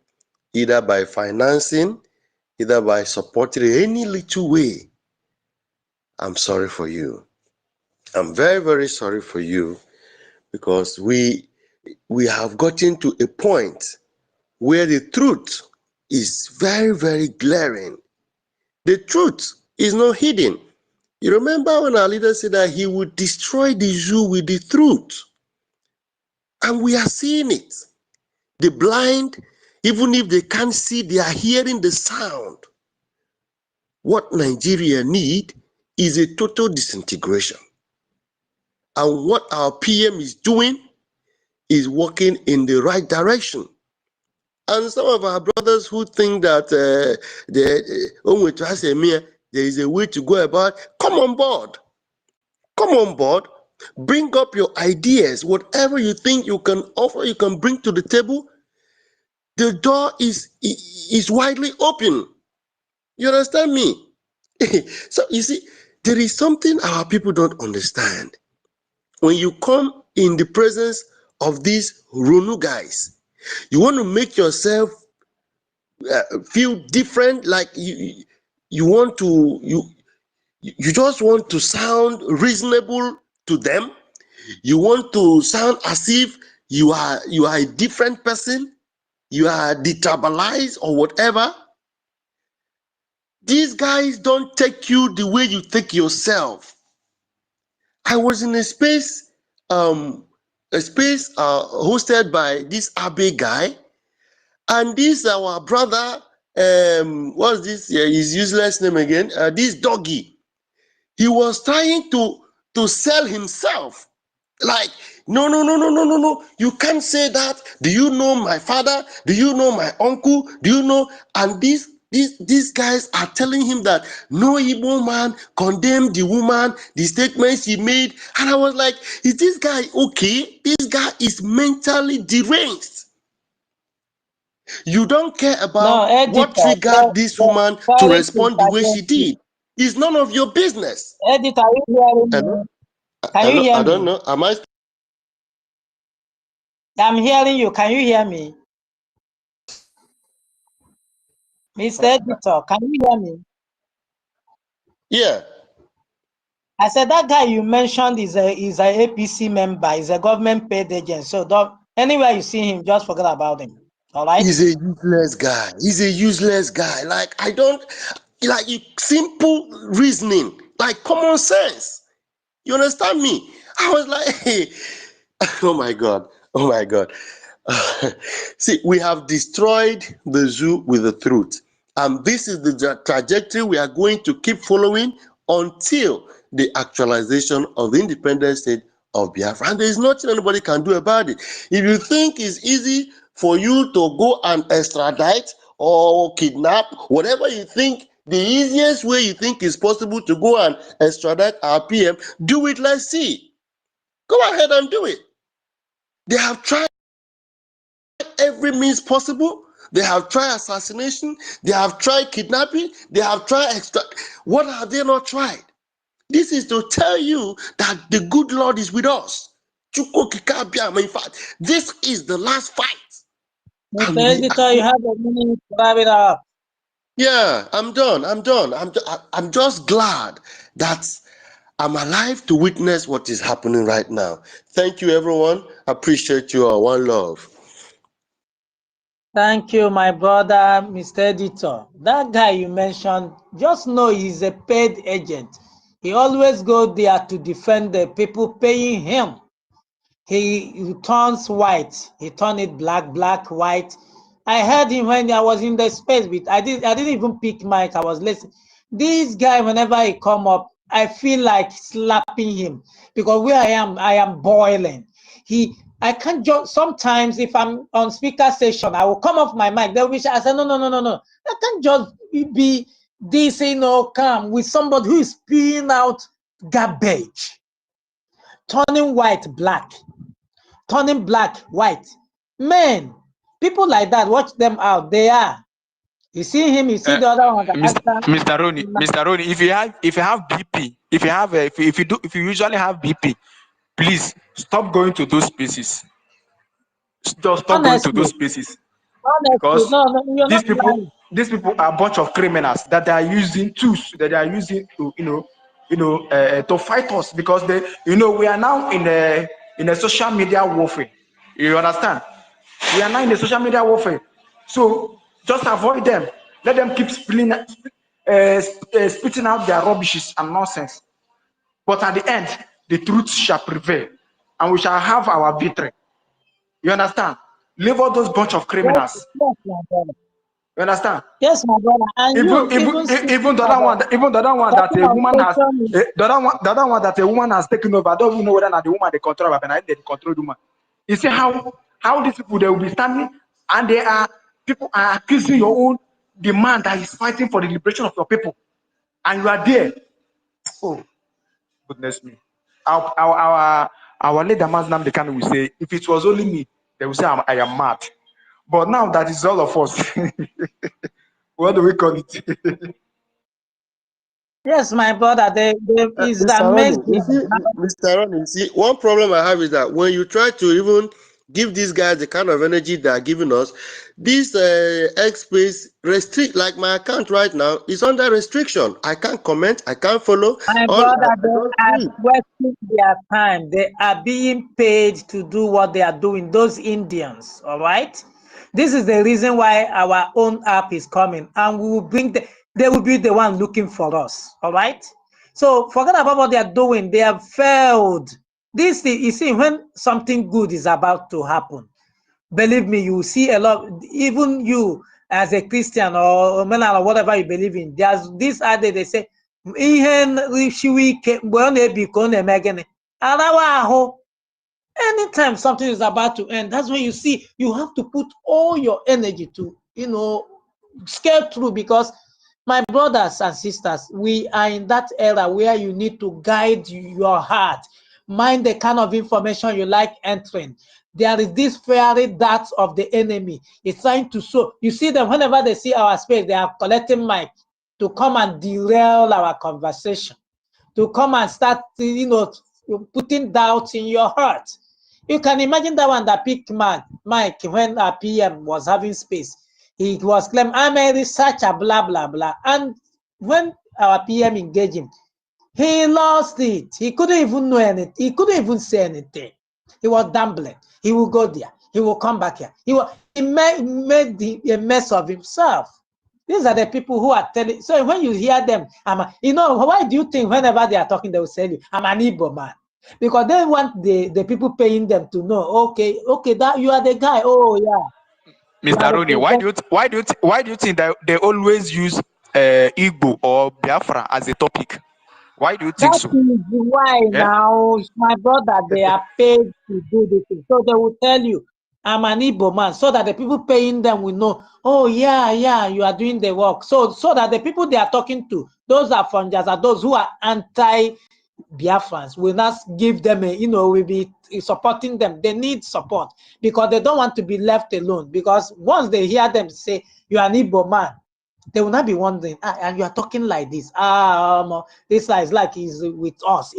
either by financing, either by supporting in any little way, I'm sorry for you. I'm very, very sorry for you, because we have gotten to a point where the truth is very, very glaring. The truth is not hidden. You remember when our leader said that he would destroy the zoo with the truth? And we are seeing it. The blind, even if they can't see, they are hearing the sound. What Nigeria need is a total disintegration. And what our PM is doing is working in the right direction. And some of our brothers who think that there is a way to go about, come on board. Come on board. Bring up your ideas. Whatever you think you can offer, you can bring to the table. The door is widely open. You understand me? So you see, there is something our people don't understand. When you come in the presence of these Runu guys, you want to make yourself feel different, like you just want to sound reasonable to them. You want to sound as if you are a different person, you are detribalized or whatever. These guys don't take you the way you take yourself. I was in a space hosted by this Abe guy, and this our brother, what's this? Yeah, his useless name again. This doggy. He was trying to sell himself. Like, no. You can't say that. Do you know my father? Do you know my uncle? Do you know? And these guys are telling him that no Igbo man condemned the woman, the statements he made. And I was like, is this guy okay? This guy is mentally deranged. You don't care No, about what editor. triggered this woman to Sorry to respond the way she interject you. did. It's none of your business. Editor, are you hearing Hello? me? Can you hear I don't me? know. Am I? I'm hearing you. Can you hear me? Mr. Editor, can you hear me? Yeah. I said that guy you mentioned is a APC member, is a government paid agent. So don't anywhere you see him, just forget about him. All right. He's a useless guy. He's a useless guy. Like, I don't like simple reasoning, like common sense. You understand me? I was like, hey, oh my God. Oh my God. See, we have destroyed the zoo with the truth. And this is the trajectory we are going to keep following until the actualization of the independent state of Biafra. And there is nothing anybody can do about it. If you think it's easy for you to go and extradite or kidnap, whatever you think, the easiest way you think is possible to go and extradite our PM, do it. Let's see. Go ahead and do it. They have tried every means possible. They have tried assassination. They have tried kidnapping. They have tried What have they not tried? This is to tell you that the good Lord is with us. In fact, this is the last fight. Mr. And Editor, you have a minute to wrap it up. yeah, I'm done. I'm just glad that I'm alive to witness what is happening right now. Thank you, everyone. Appreciate you all. One love. Thank you, my brother, Mr. Editor. That guy you mentioned, just know he's a paid agent. He always goes there to defend the people paying him. He turns white. He turned it black, black, white. I heard him when I was in the space, but I didn't even pick mic. I was listening. This guy, whenever he come up, I feel like slapping him because where I am boiling. I can't just sometimes if I'm on speaker session, I will come off my mic. They'll be I say no. I can't just be this, calm with somebody who is spewing out garbage, turning white black, turning black white. Man, people like that, watch them out. They are. You see him, you see the other one. Mr. Roni, if you have BP, if you usually have BP, please stop going to those spaces. Just stop going to those spaces Honestly, because no, you're not lying. these people are a bunch of criminals that they are using tools that they are using to to fight us because we are now in a social media warfare. You understand? We are now in a social media warfare, so just avoid them. Let them keep spitting out their rubbishes and nonsense. But at the end, the truth shall prevail, and we shall have our victory. You understand? Leave all those bunch of criminals. Yes, my brother. You understand? Yes, my brother. And Even the other one that a woman has, the other one that a woman has taken over. I don't even know whether not the woman they control, but they control the woman. You see how these people they will be standing and people are accusing your own the man that is fighting for the liberation of your people, and you are there. Oh, goodness me! Our leader Maznam Dekan will say, if it was only me, they will say I am mad. But now that is all of us. What do we call it? yes, my brother, is Mr. Ronnie, amazing. Mr. Ronnie, you see, one problem I have is that when you try to even give these guys the kind of energy they are giving us, this X space restrict, like my account right now is under restriction. I can't comment, I can't follow. My brother, they are wasting their time. They are being paid to do what they are doing, those Indians, all right? This is the reason why our own app is coming, and we will bring they will be the one looking for us. All right. So forget about what they are doing. They have failed. This thing, you see, when something good is about to happen, believe me, you see a lot. Even you, as a Christian or whatever you believe in, there's this idea. They say, anytime something is about to end, that's when you see you have to put all your energy to, scale through, because my brothers and sisters, we are in that era where you need to guide your heart, mind the kind of information you like entering. There is this fiery dart of the enemy. It's trying to sow. You see them whenever they see our space, they are collecting mic to come and derail our conversation, to come and start, putting doubt in your heart. You can imagine that one that picked Mike when our PM was having space. He was claiming, I'm a researcher, blah, blah, blah. And when our PM engaged him, he lost it. He couldn't even know anything. He couldn't even say anything. He was dumbling. He will go there. He will come back here. He made a mess of himself. These are the people who are telling. So when you hear them, why do you think whenever they are talking, they will say, I'm an Igbo man? Because they want the people paying them to know, okay, that you are the guy. Oh yeah. Mr. Rooney, why do you think that they always use Igbo or Biafra as a topic? Why do you think so? That is why now, my brother, they are paid to do this thing. So they will tell you, I'm an Igbo man, so that the people paying them will know, oh yeah, you are doing the work. So that the people they are talking to, those are funjas, are those who are anti-Biafrans, will not give them will be supporting them. They need support because they don't want to be left alone. Because once they hear them say, you are an Igbo man, they will not be wondering, and you are talking like this. This guy is like he's with us,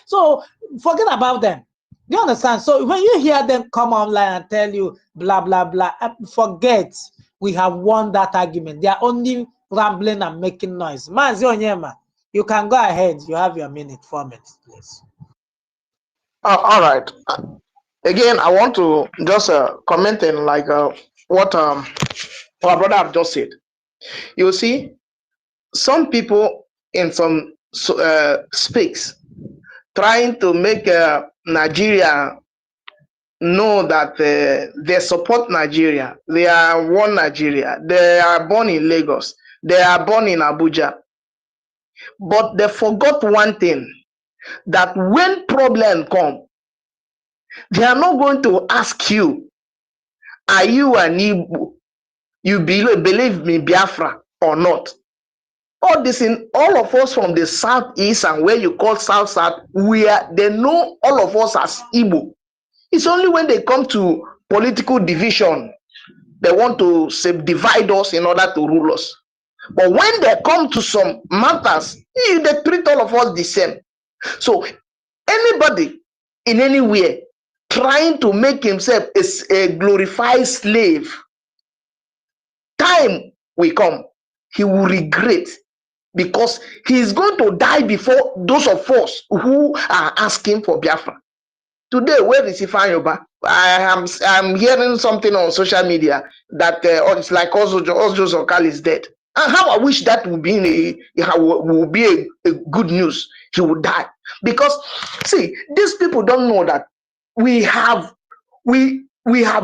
So forget about them. Do you understand? So when you hear them come online and tell you blah blah blah, forget we have won that argument. They are only rambling and making noise. Mazi Onyema, you can go ahead. You have your minute, 4 minutes, please. All right. Again, I want to just comment on like what our brother have just said. You see, some people in some space trying to make Nigeria know that they support Nigeria. They are one Nigeria. They are born in Lagos. They are born in Abuja. But they forgot one thing, that when problem come, they are not going to ask you, are you an Igbo? You believe me, Biafra or not? All of us from the southeast and where you call Soutsouth, they know all of us as Igbo. It's only when they come to political division, they want to divide us in order to rule us. But when they come to some matters, they treat all of us the same. So anybody in anywhere trying to make himself a glorified slave, time will come, he will regret, because he is going to die before those of us who are asking for Biafra. Today, where is Ifanyoba? I'm hearing something on social media that it's like Ojo Zokal is dead. And how I wish that would be a good news. He would die. Because see, these people don't know that we have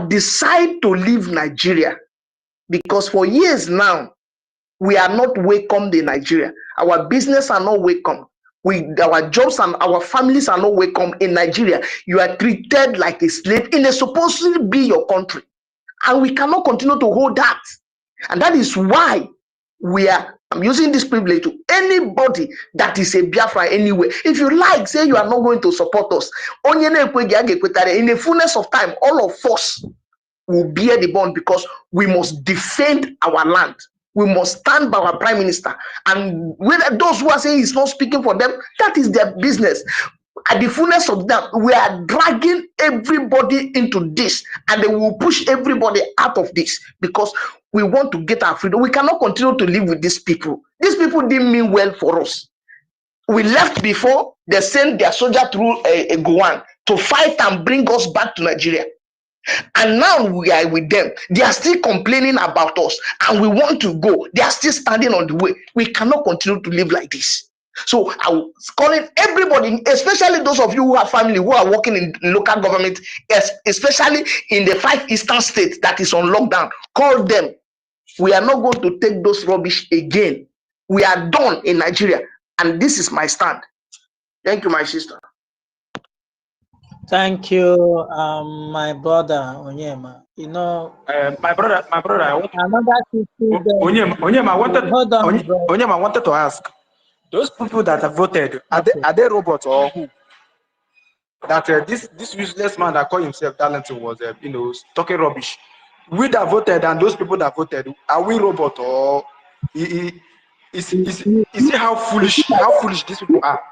decided to leave Nigeria, because for years now we are not welcomed in Nigeria. Our business are not welcome. Our jobs and our families are not welcome in Nigeria. You are treated like a slave in a supposedly be your country. And we cannot continue to hold that. And that is why I'm using this privilege to anybody that is a Biafra anywhere. If you like, say you are not going to support us. In the fullness of time, all of us will bear the bond, because we must defend our land. We must stand by our prime minister. And whether those who are saying he's not speaking for them, that is their business. At the fullness of that, we are dragging everybody into this, and they will push everybody out of this, because we want to get our freedom. We cannot continue to live with these people. These people didn't mean well for us. We left before they sent their soldier through a Goan to fight and bring us back to Nigeria. And now we are with them. They are still complaining about us and we want to go. They are still standing on the way. We cannot continue to live like this. So I was calling everybody, especially those of you who have family who are working in local government, especially in the 5 eastern states that is on lockdown. Call them. We are not going to take those rubbish again. We are done in Nigeria. And this is my stand. Thank you, my sister. Thank you, my brother Onyema. You know, my brother, another Onyema, hold on, bro. Onyema, I wanted to ask, those people that have voted, are they robots or who? That this useless man that called himself talented was, talking rubbish. We that voted and those people that voted, are we robot or is it how foolish these people are?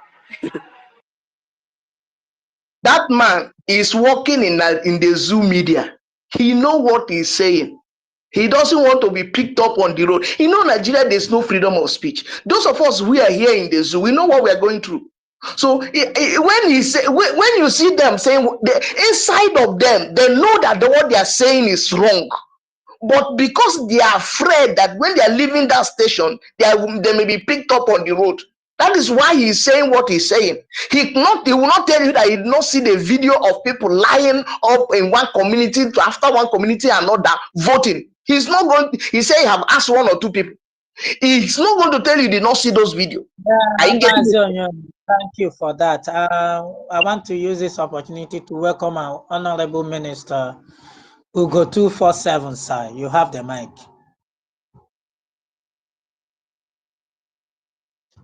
That man is working in the Zoom media. He know what he's saying. He doesn't want to be picked up on the road. You know, Nigeria, there's no freedom of speech. Those of us we are here in the Zoom, we know what we are going through. So when you see them saying inside of them, they know that what they are saying is wrong. But because they are afraid that when they are leaving that station, they may be picked up on the road. That is why he is saying what he's saying. He will not tell you that he did not see the video of people lying up in one community to after one community another voting. He's not going. He said he have asked 1 or 2 people. He's not going to tell you he did not see those videos. Thank you for that. I want to use this opportunity to welcome our Honorable Minister Ugo 247, sir. You have the mic.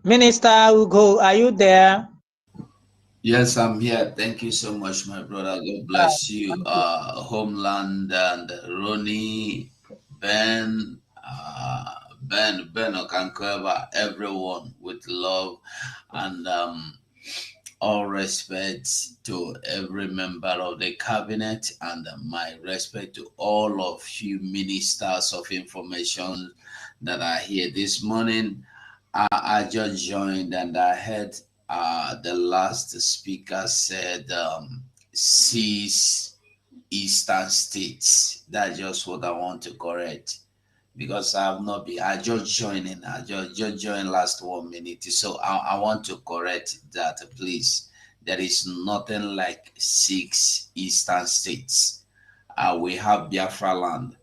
Minister Ugo, are you there? Yes, I'm here. Thank you so much, my brother. God bless you. Homeland and Ronnie, Ben, Ben Okankweba, everyone with love and all respect to every member of the cabinet and my respect to all of you ministers of information that are here this morning. I just joined and I heard the last speaker said 6 eastern states. That's just what I want to correct because I have not been. I just joined in. I just joined last 1 minute. So I want to correct that, please. There is nothing like 6 eastern states. We have Biafra land.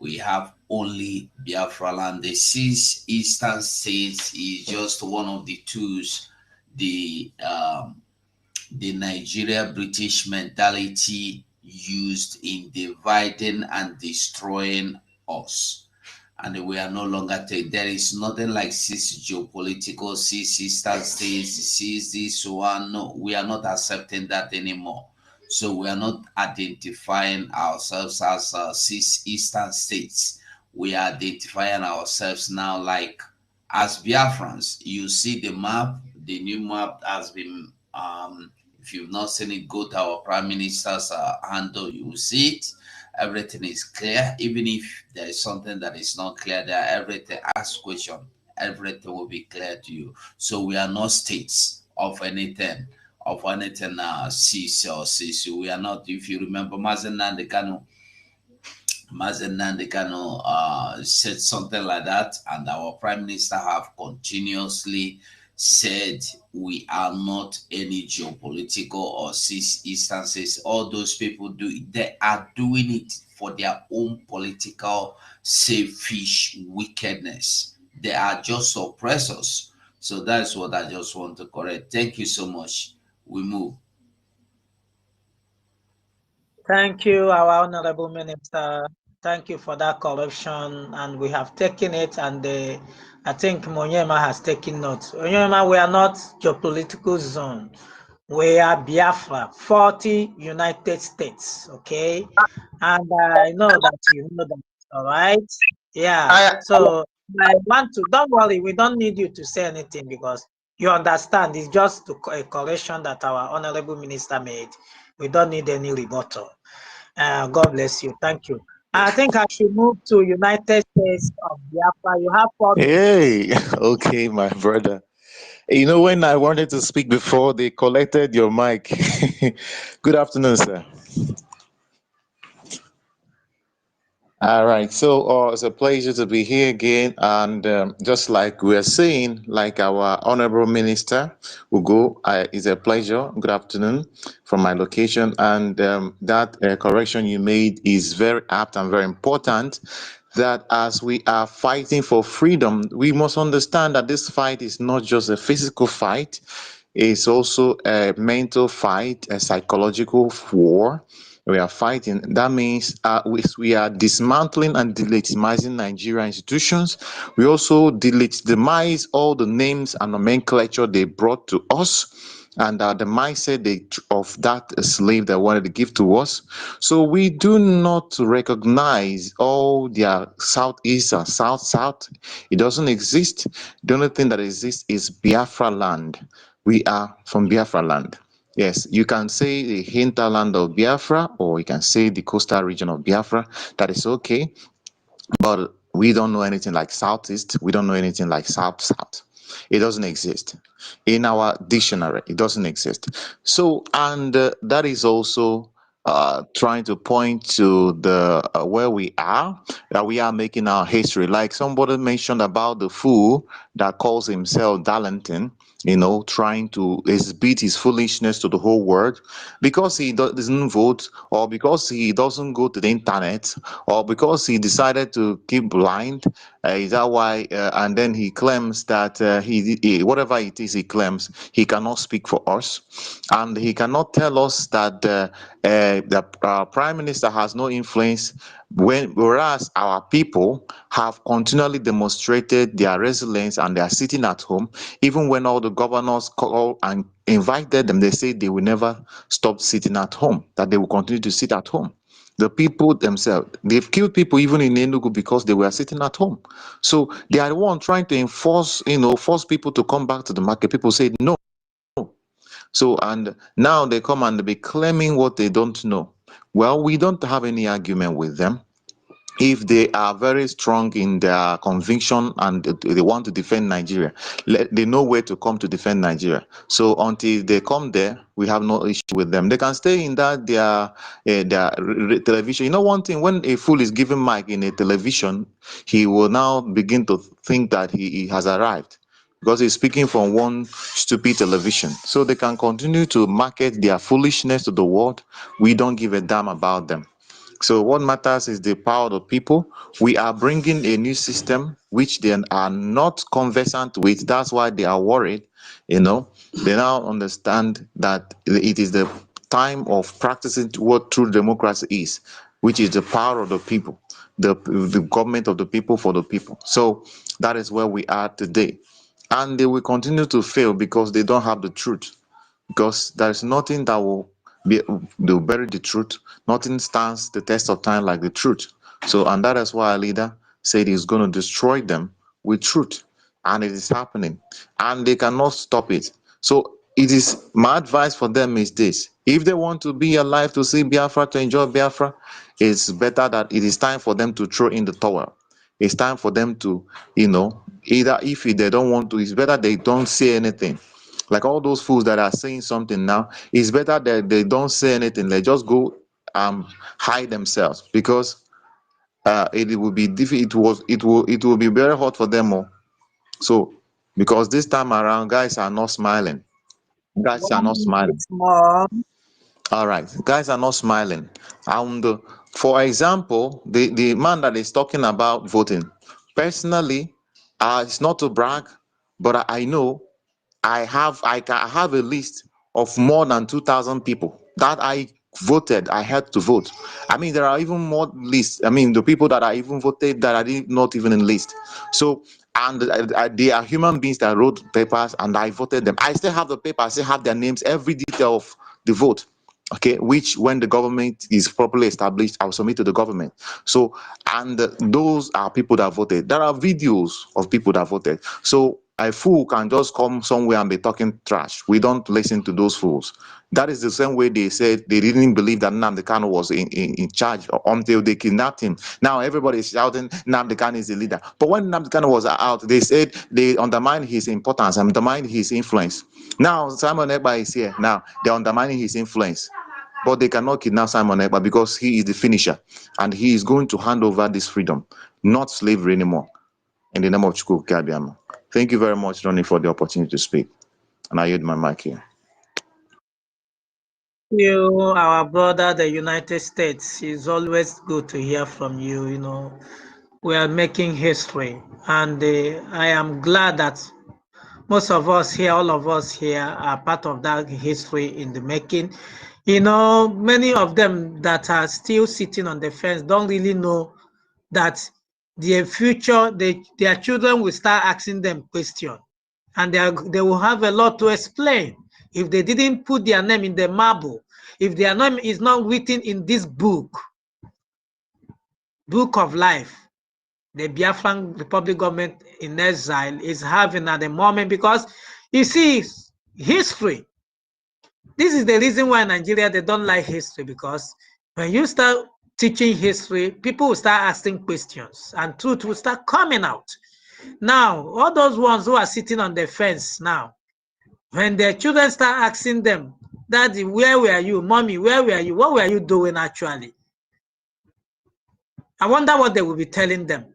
We have only Biafra land. The 6 eastern states is just one of the tools the Nigeria British mentality used in dividing and destroying us. And we are no longer there is nothing like 6 geopolitical 6 eastern states, 6 this one. No, we are not accepting that anymore. So we are not identifying ourselves as 6 eastern states. We are identifying ourselves now like as Biafrans. You see the map, the new map has been, if you've not seen it, go to our Prime Minister's handle, you will see it. Everything is clear. Even if there is something that is not clear there, everything, ask question, everything will be clear to you. So we are not states of anything, CC or CC. We are not. If you remember, Mazen Nandekano said something like that, and our Prime Minister have continuously said we are not any geopolitical or instances. All those people they are doing it for their own political selfish wickedness. They are just oppressors. So that's what I just want to correct. Thank you so much. We move. Thank you, our Honorable Minister. Thank you for that correction, and we have taken it, and I think Monyema has taken note. Monyema, we are not geopolitical zone. We are Biafra, 40 United States, okay? And I know that you know that, all right? Yeah, so I want to, don't worry, we don't need you to say anything because you understand, it's just a correction that our Honorable Minister made. We don't need any rebuttal. God bless you. Thank you. I think I should move to United States of Biafra. You have 4 minutes. Hey, okay, my brother. You know, when I wanted to speak before, they collected your mic. Good afternoon, sir. All right, so it's a pleasure to be here again, and just like we are saying, like our honorable minister Ugo, it's a pleasure. Good afternoon from my location, and that correction you made is very apt and very important. That as we are fighting for freedom, we must understand that this fight is not just a physical fight; it's also a mental fight, a psychological war we are fighting. That means we are dismantling and delegitimizing Nigerian institutions. We also delegitimize all the names and nomenclature they brought to us and the mindset of that slave they wanted to give to us. So we do not recognize all their southeast and south-south. It doesn't exist. The only thing that exists is Biafra land. We are from Biafra land. Yes, you can say the hinterland of Biafra, or you can say the coastal region of Biafra. That is okay, but we don't know anything like Southeast. We don't know anything like South-South. It doesn't exist. In our dictionary, it doesn't exist. So, and that is also trying to point to the where we are, that we are making our history. Like somebody mentioned about the fool that calls himself Darlington, trying to exhibit his foolishness to the whole world because he doesn't vote, or because he doesn't go to the internet, or because he decided to keep blind. Is that why? And then he claims that whatever it is he claims, he cannot speak for us, and he cannot tell us that the prime minister has no influence, whereas our people have continually demonstrated their resilience and they are sitting at home. Even when all the governors call and invited them, they say they will never stop sitting at home, that they will continue to sit at home. The people themselves, they've killed people even in Enugu because they were sitting at home. So they are the one trying to force people to come back to the market. People say no. So, and now they come and they be claiming what they don't know. Well, we don't have any argument with them. If they are very strong in their conviction and they want to defend Nigeria, they know where to come to defend Nigeria. So until they come there, we have no issue with them. They can stay in that their television. You know, one thing, when a fool is given mic in a television, he will now begin to think that he has arrived, because he's speaking from one stupid television. So they can continue to market their foolishness to the world. We don't give a damn about them. So what matters is the power of the people. We are bringing a new system which they are not conversant with. That's why they are worried. They now understand that it is the time of practicing what true democracy is, which is the power of the people, the government of the people for the people. So that is where we are today. And they will continue to fail because they don't have the truth. Because there's nothing that will they'll bury the truth. Nothing stands the test of time like the truth. So, and that is why our leader said he's going to destroy them with truth. And it is happening. And they cannot stop it. So it is my advice for them is this: if they want to be alive to see Biafra, to enjoy Biafra, it's better that it is time for them to throw in the towel. It's time for them to, either if they don't want to, it's better they don't say anything. Like all those fools that are saying something now, it's better that they don't say anything. They just go hide themselves, because it will be difficult. It will be very hard for them all. So because this time around, guys are not smiling. Guys are not 1 minute smiling. more. All right, guys are not smiling. And for example, the man that is talking about voting, personally, it's not to brag, but I know I have a list of more than 2,000 people that I voted. I had to vote. I mean, there are even more lists. I mean, the people that I even voted that are not even in list. So, and they are human beings that wrote papers, and I voted them. I still have the paper. I still have their names, every detail of the vote. Okay, which when the government is properly established, I'll submit to the government. So, and those are people that voted. There are videos of people that voted. So a fool can just come somewhere and be talking trash. We don't listen to those fools. That is the same way they said they didn't believe that Nnamdi Kanu was in charge until they kidnapped him. Now everybody is shouting Nnamdi Kanu is the leader. But when Nnamdi Kanu was out, they said they undermined his importance, undermined his influence. Now Simon Ekpa is here. Now they're undermining his influence. but they cannot kidnap Simon Ekpa because he is the finisher, and he is going to hand over this freedom, not slavery anymore. In the name of Chukwu Kabiama. Thank you very much, Ronnie, for the opportunity to speak. And I yield my mic here. You, our brother, the United States. It's always good to hear from you. You know, we are making history, and I am glad that most of us here, all of us here, are part of that history in the making. You know, many of them that are still sitting on the fence don't really know that their future, their children will start asking them questions, and they will have a lot to explain. If they didn't put their name in the marble, if their name is not written in this book of life, the Biafran Republic government in exile is having at the moment, because you see, history. This is the reason why Nigeria, they don't like history, because when you start teaching history, people will start asking questions and truth will start coming out. Now, all those ones who are sitting on the fence now, when their children start asking them, Daddy, where were you? Mommy, where were you? What were you doing actually? I wonder what they will be telling them.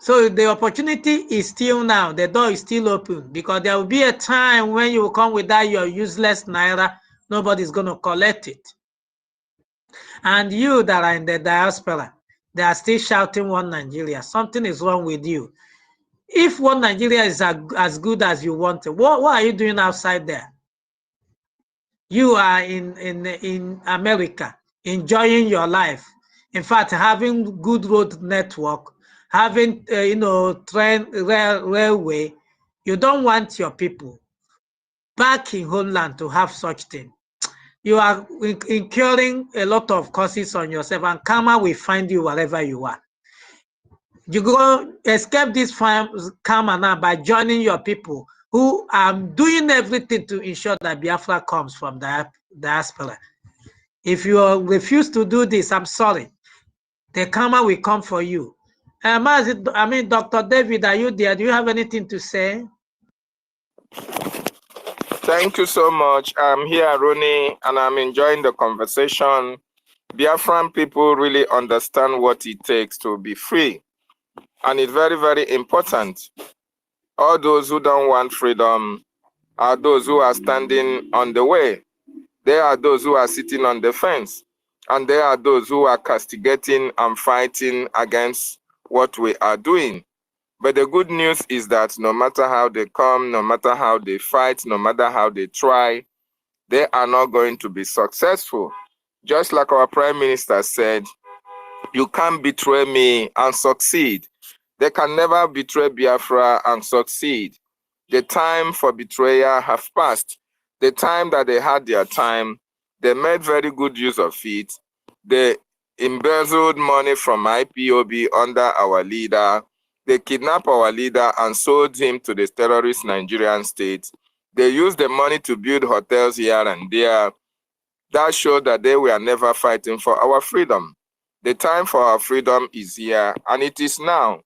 So the opportunity is still now. The door is still open, because there will be a time when you will come with that your useless naira. Nobody's going to collect it. And you that are in the diaspora, they are still shouting one Nigeria. Something is wrong with you. If one Nigeria is as good as you want it, what are you doing outside there? You are in America, enjoying your life. In fact, having good road network, having train, railway. You don't want your people back in homeland to have such thing. You are incurring a lot of costs on yourself, and karma will find you wherever you are. You go escape this karma now by joining your people who are doing everything to ensure that Biafra comes from the diaspora. If you refuse to do this, I'm sorry. The karma will come for you. Dr. David, are you there? Do you have anything to say? Thank you so much. I'm here, Ronnie, and I'm enjoying the conversation. Biafran people really understand what it takes to be free. And it's very, very important. All those who don't want freedom are those who are standing on the way. They are those who are sitting on the fence. And they are those who are castigating and fighting against what we are doing. But the good news is that no matter how they come, no matter how they fight, no matter how they try, they are not going to be successful. Just like our Prime Minister said, you can't betray me and succeed. They can never betray Biafra and succeed. The time for betrayal has passed. The time that they had their time, they made very good use of it. They embezzled money from IPOB under our leader. They kidnapped our leader and sold him to the terrorist Nigerian state. They used the money to build hotels here and there. That showed that they were never fighting for our freedom. The time for our freedom is here, and it is now.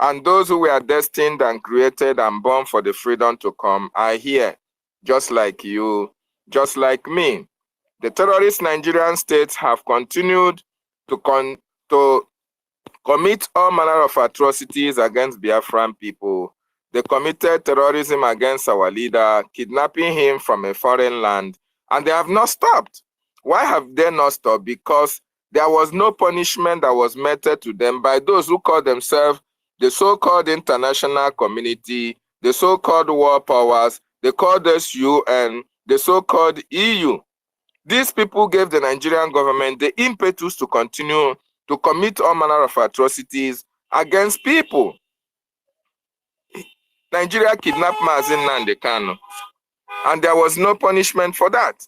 And those who were destined and created and born for the freedom to come are here, just like you, just like me. The terrorist Nigerian states have continued to commit all manner of atrocities against Biafran people. They committed terrorism against our leader, kidnapping him from a foreign land, and they have not stopped. Why have they not stopped? Because there was no punishment that was meted to them by those who call themselves the so-called international community, the so-called war powers, they call this UN, the so-called EU. These people gave the Nigerian government the impetus to continue to commit all manner of atrocities against people. Nigeria kidnapped Mazin Nnamdi Kanu, and there was no punishment for that.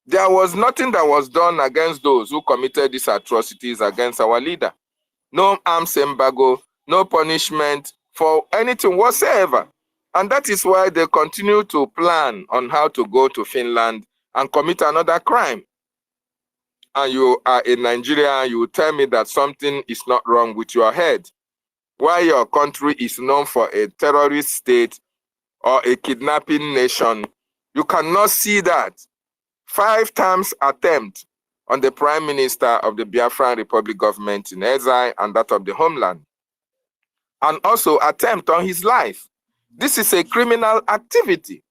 There was nothing that was done against those who committed these atrocities against our leader. No arms embargo, no punishment for anything whatsoever. And that is why they continue to plan on how to go to Finland and commit another crime. And you are in Nigeria, you tell me that something is not wrong with your head. Why your country is known for a terrorist state or a kidnapping nation, you cannot see that. 5 times attempt on the Prime Minister of the Biafran Republic government in exile and that of the homeland, and also attempt on his life. This is a criminal activity.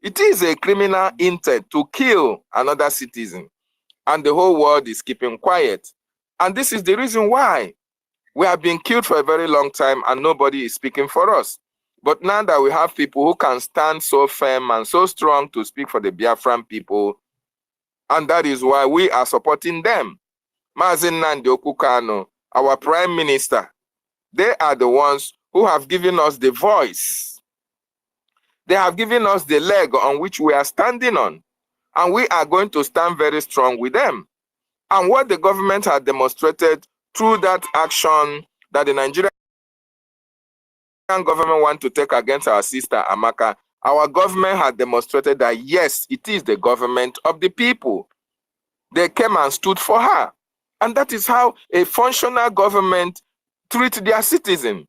It is a criminal intent to kill another citizen, and the whole world is keeping quiet. And this is the reason why we have been killed for a very long time and nobody is speaking for us. But now that we have people who can stand so firm and so strong to speak for the Biafran people, and that is why we are supporting them. Mazi Nnamdi Okukano, our Prime Minister, they are the ones who have given us the voice. They have given us the leg on which we are standing on. And we are going to stand very strong with them. And what the government had demonstrated through that action that the Nigerian government want to take against our sister Amaka, our government had demonstrated that yes, it is the government of the people. They came and stood for her. And that is how a functional government treats their citizens.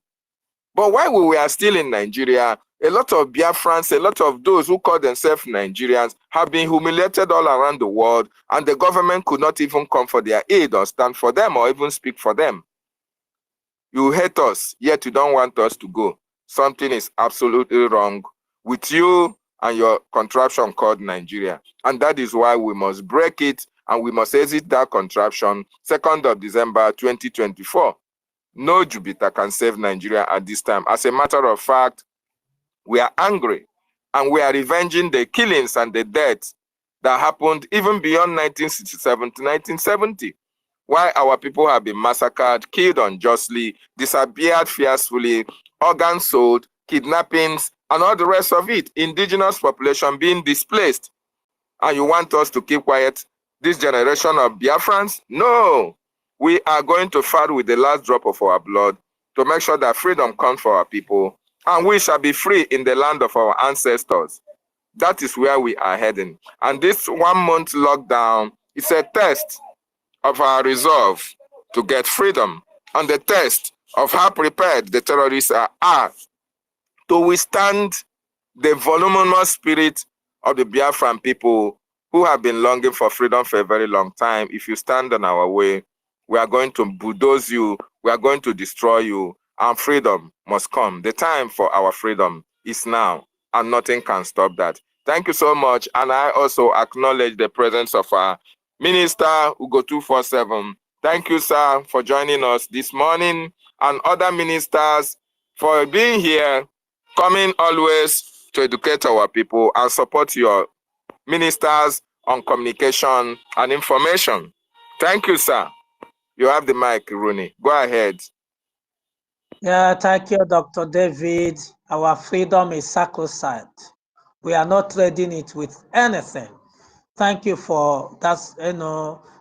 But while we were still in Nigeria, a lot of Biafrans, a lot of those who call themselves Nigerians have been humiliated all around the world, and the government could not even come for their aid or stand for them or even speak for them. You hate us, yet you don't want us to go. Something is absolutely wrong with you and your contraption called Nigeria. And that is why we must break it and we must exit that contraption 2nd of December 2024. No Jupiter can save Nigeria at this time. As a matter of fact, we are angry and we are revenging the killings and the deaths that happened even beyond 1967 to 1970. Why our people have been massacred, killed unjustly, disappeared fiercely, organs sold, kidnappings, and all the rest of it. Indigenous population being displaced. And you want us to keep quiet? This generation of Biafrans? No. We are going to fight with the last drop of our blood to make sure that freedom comes for our people. And we shall be free in the land of our ancestors. That is where we are heading. And this 1 month lockdown is a test of our resolve to get freedom and the test of how prepared the terrorists are to withstand the voluminous spirit of the Biafran people who have been longing for freedom for a very long time. If you stand on our way, we are going to bulldoze you, we are going to destroy you, and freedom must come. The time for our freedom is now, and nothing can stop that. Thank you so much, and I also acknowledge the presence of our Minister Ugo 247. Thank you, sir, for joining us this morning, and other ministers for being here, coming always to educate our people and support your ministers on communication and information. Thank you, sir. You have the mic, Rooney. Go ahead. Yeah, thank you, Dr. David. Our freedom is sacrosanct. We are not trading it with anything. Thank you for that,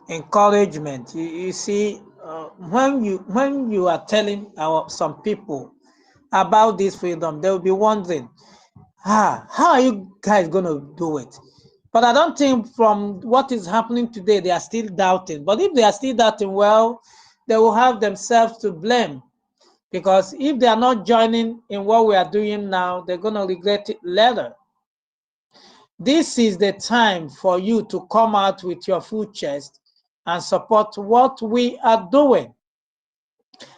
encouragement. You see, when you are telling some people about this freedom, they will be wondering, how are you guys going to do it? But I don't think from what is happening today, they are still doubting. But if they are still doubting, well, they will have themselves to blame. Because if they are not joining in what we are doing now, they're going to regret it later. This is the time for you to come out with your full chest and support what we are doing.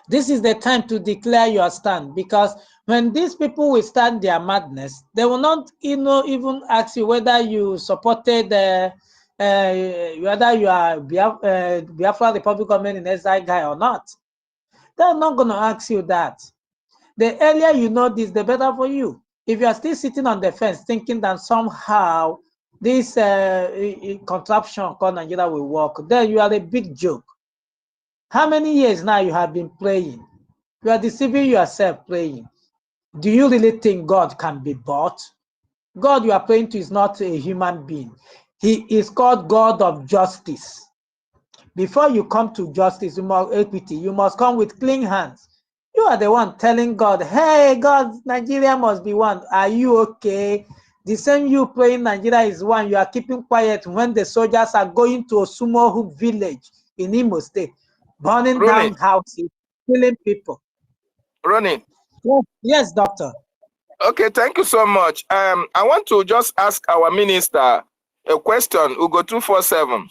This is the time to declare your stand, because when these people will start their madness, they will not even ask you whether you supported whether you are Biafra Republic government in exile guy or not. They're not going to ask you that. The earlier you know this, the better for you. If you are still sitting on the fence thinking that somehow this contraption called Nigeria will work, then you are a big joke. How many years now you have been praying? You are deceiving yourself praying. Do you really think God can be bought? God you are praying to is not a human being. He is called God of justice. Before you come to justice, equity, you must come with clean hands. You are the one telling God, hey, God, Nigeria must be one. Are you okay? The same you praying Nigeria is one. You are keeping quiet when the soldiers are going to Osumohu village in Imo State, burning down houses, killing people. Ronnie. Yes, doctor. Okay, thank you so much. I want to just ask our minister, A question, Ugo 247.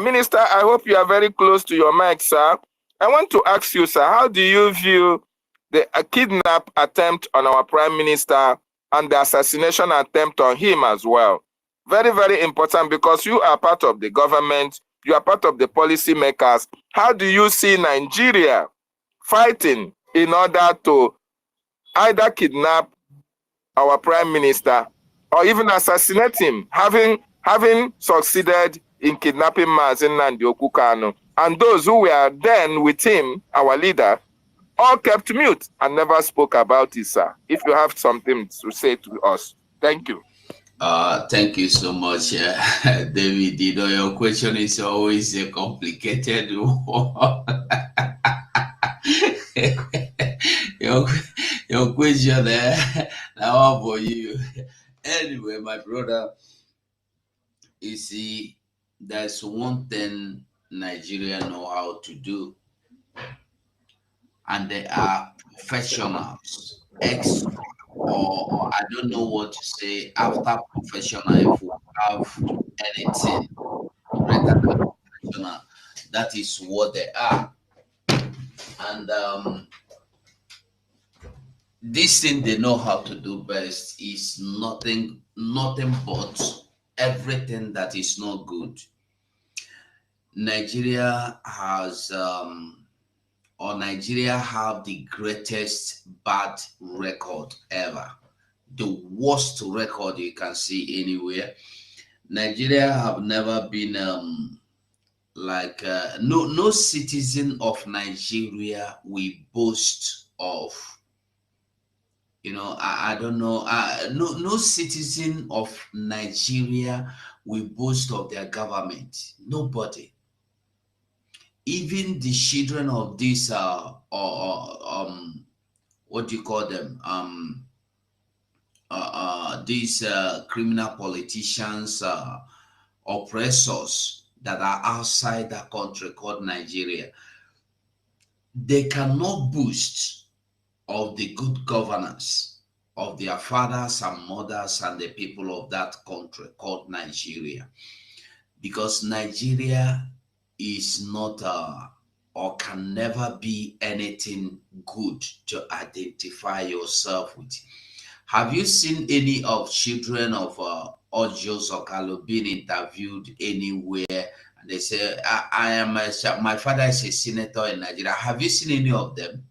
Minister, I hope you are very close to your mic, sir. I want to ask you, sir, how do you view the kidnap attempt on our Prime Minister and the assassination attempt on him as well? Very, very important, because you are part of the government, you are part of the policy makers. How do you see Nigeria fighting in order to either kidnap our Prime Minister or even assassinate him, having succeeded in kidnapping Mazi Nnamdi Kanu? And those who were then with him, our leader, all kept mute and never spoke about it, sir. If you have something to say to us. Thank you. Thank you so much, David. You know, your question is always a complicated one. your question now for you. Anyway, my brother, you see, there's one thing Nigeria know how to do, and they are professionals, or I don't know what to say after professional. If we have anything greater than professional, that is what they are. And this thing they know how to do best is nothing but everything that is not good. Nigeria has Nigeria have the greatest bad record ever, the worst record you can see anywhere. Nigeria have never been no citizen of Nigeria we boast of. You know, I don't know. No citizen of Nigeria will boast of their government. Nobody. Even the children of these what do you call them? These criminal politicians, oppressors that are outside the country called Nigeria, they cannot boast of the good governance of their fathers and mothers and the people of that country called Nigeria, because Nigeria is not or can never be anything good to identify yourself with. Have you seen any of children of Ojos or Kalo being interviewed anywhere and they say, my father is a senator in Nigeria? Have you seen any of them?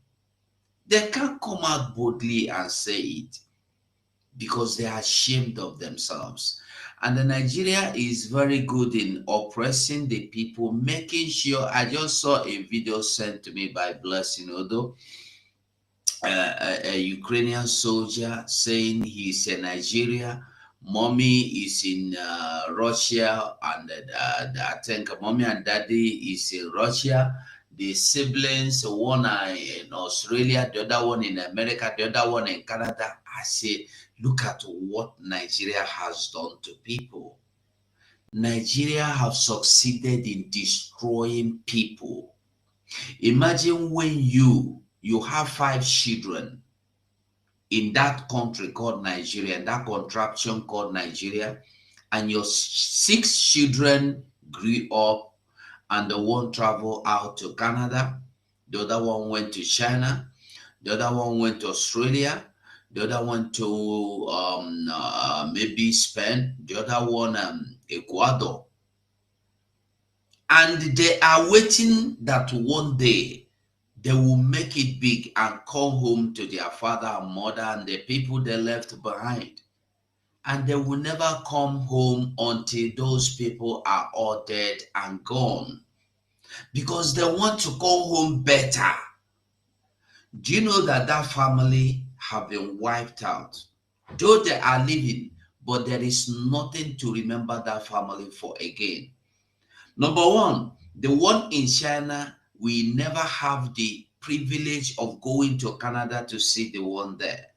They can't come out boldly and say it because they are ashamed of themselves. And the Nigeria is very good in oppressing the people, making sure. I just saw a video sent to me by Blessing Odo, a Ukrainian soldier saying he's in Nigeria, mommy is in Russia, and I think mommy and daddy is in Russia. The siblings, one in Australia, the other one in America, the other one in Canada. I say, look at what Nigeria has done to people. Nigeria have succeeded in destroying people. Imagine when you have 5 children in that country called Nigeria, in that contraption called Nigeria, and your 6 children grew up, and the one traveled out to Canada, the other one went to China, the other one went to Australia, the other one to maybe Spain, the other one Ecuador. And they are waiting that one day they will make it big and come home to their father and mother and the people they left behind. And they will never come home until those people are all dead and gone, because they want to come home better. Do you know that that family have been wiped out? Though they are living, but there is nothing to remember that family for again. Number one, the one in China, we never have the privilege of going to Canada to see the one there.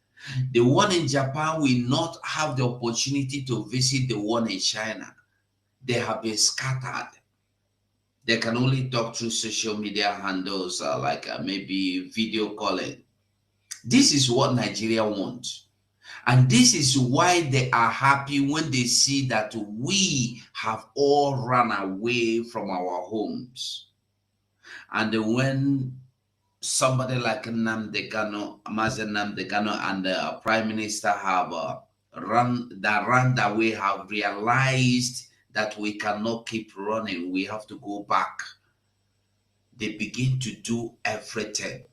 The one in Japan will not have the opportunity to visit the one in China. They have been scattered. They can only talk through social media handles like maybe video calling. This is what Nigeria wants. And this is why they are happy when they see that we have all run away from our homes. And when somebody like Nnamdi Kanu, Mazen Nnamdi Kanu, and the Prime Minister have run that way, have realized that we cannot keep running, we have to go back. They begin to do everything,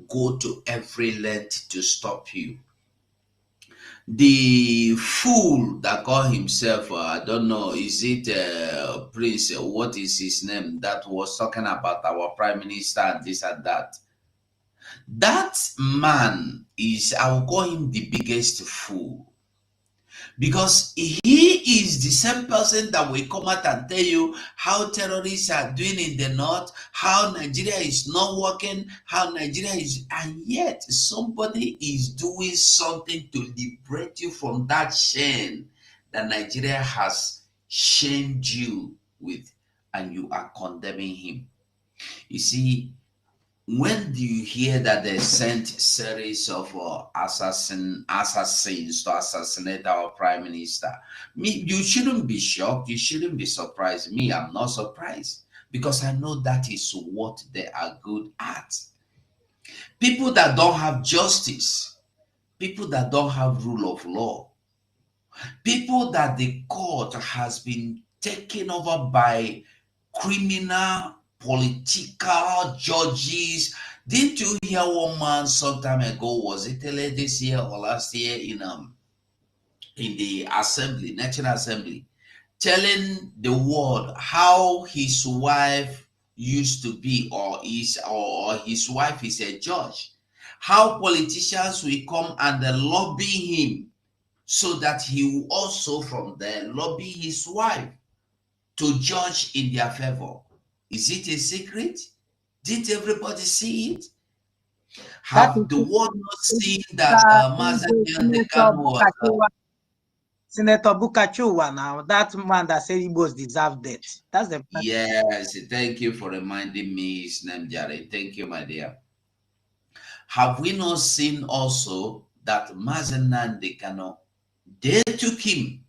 go to every length to stop you. The fool that called himself, I don't know, is it Prince, what is his name, that was talking about our Prime Minister and this and that. That man is, I will call him the biggest fool. Because he is the same person that will come out and tell you how terrorists are doing in the north, how Nigeria is not working, how Nigeria is, and yet somebody is doing something to liberate you from that shame that Nigeria has shamed you with, and you are condemning him. You see, when do you hear that they sent series of assassins to assassinate our Prime Minister? You shouldn't be shocked. You shouldn't be surprised. Me, I'm not surprised, because I know that is what they are good at. People that don't have justice, people that don't have rule of law, people that the court has been taken over by criminal political judges. Didn't you hear one man some time ago, was it this year or last year, in the assembly, National Assembly, telling the world how his wife used to be, or his wife is a judge, how politicians will come and lobby him so that he will also from there lobby his wife to judge in their favor. Is it a secret? Didn't everybody see it? Have the world not seen that Senator Bukachuwa now, that man that said Igbos deserve death. That's the plan. Yes, thank you for reminding me his name, Jared. Thank you, my dear. Have we not seen also that Mazen Nnamdi Kanu, they took him?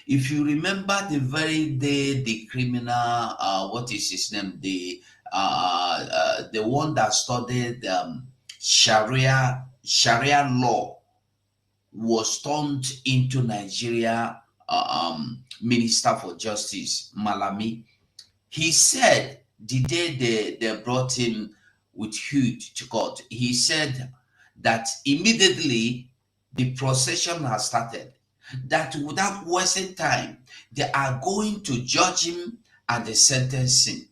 If you remember the very day the criminal, what is his name? The one that studied Sharia law was turned into Nigeria Minister for Justice, Malami. He said the day they brought him with Hood to court, he said that immediately the procession has started, that without wasting time, they are going to judge him and they sentence him.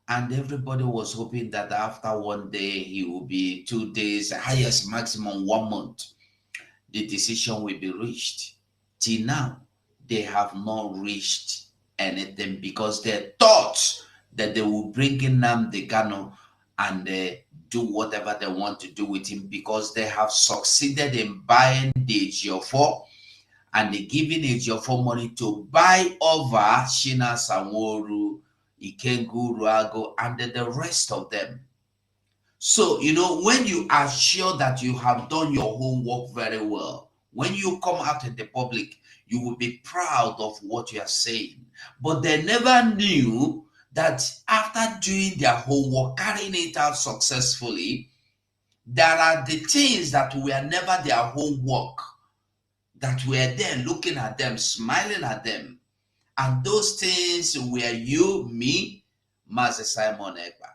And everybody was hoping that after one day, he will be 2 days, highest maximum 1 month, the decision will be reached. Till now, they have not reached anything, because they thought that they will bring in Nnamdi Kanu and do whatever they want to do with him, because they have succeeded in buying the Ejiofor and they giving Ejiofor money to buy over Shina Sanwo-Olu, Ikengu Ruago, and the rest of them. So, when you are sure that you have done your homework very well, when you come out in the public, you will be proud of what you are saying. But they never knew that after doing their homework, carrying it out successfully, there are the things that were never their homework, that were there looking at them, smiling at them. And those things were you, me, Master Simon Ekpa.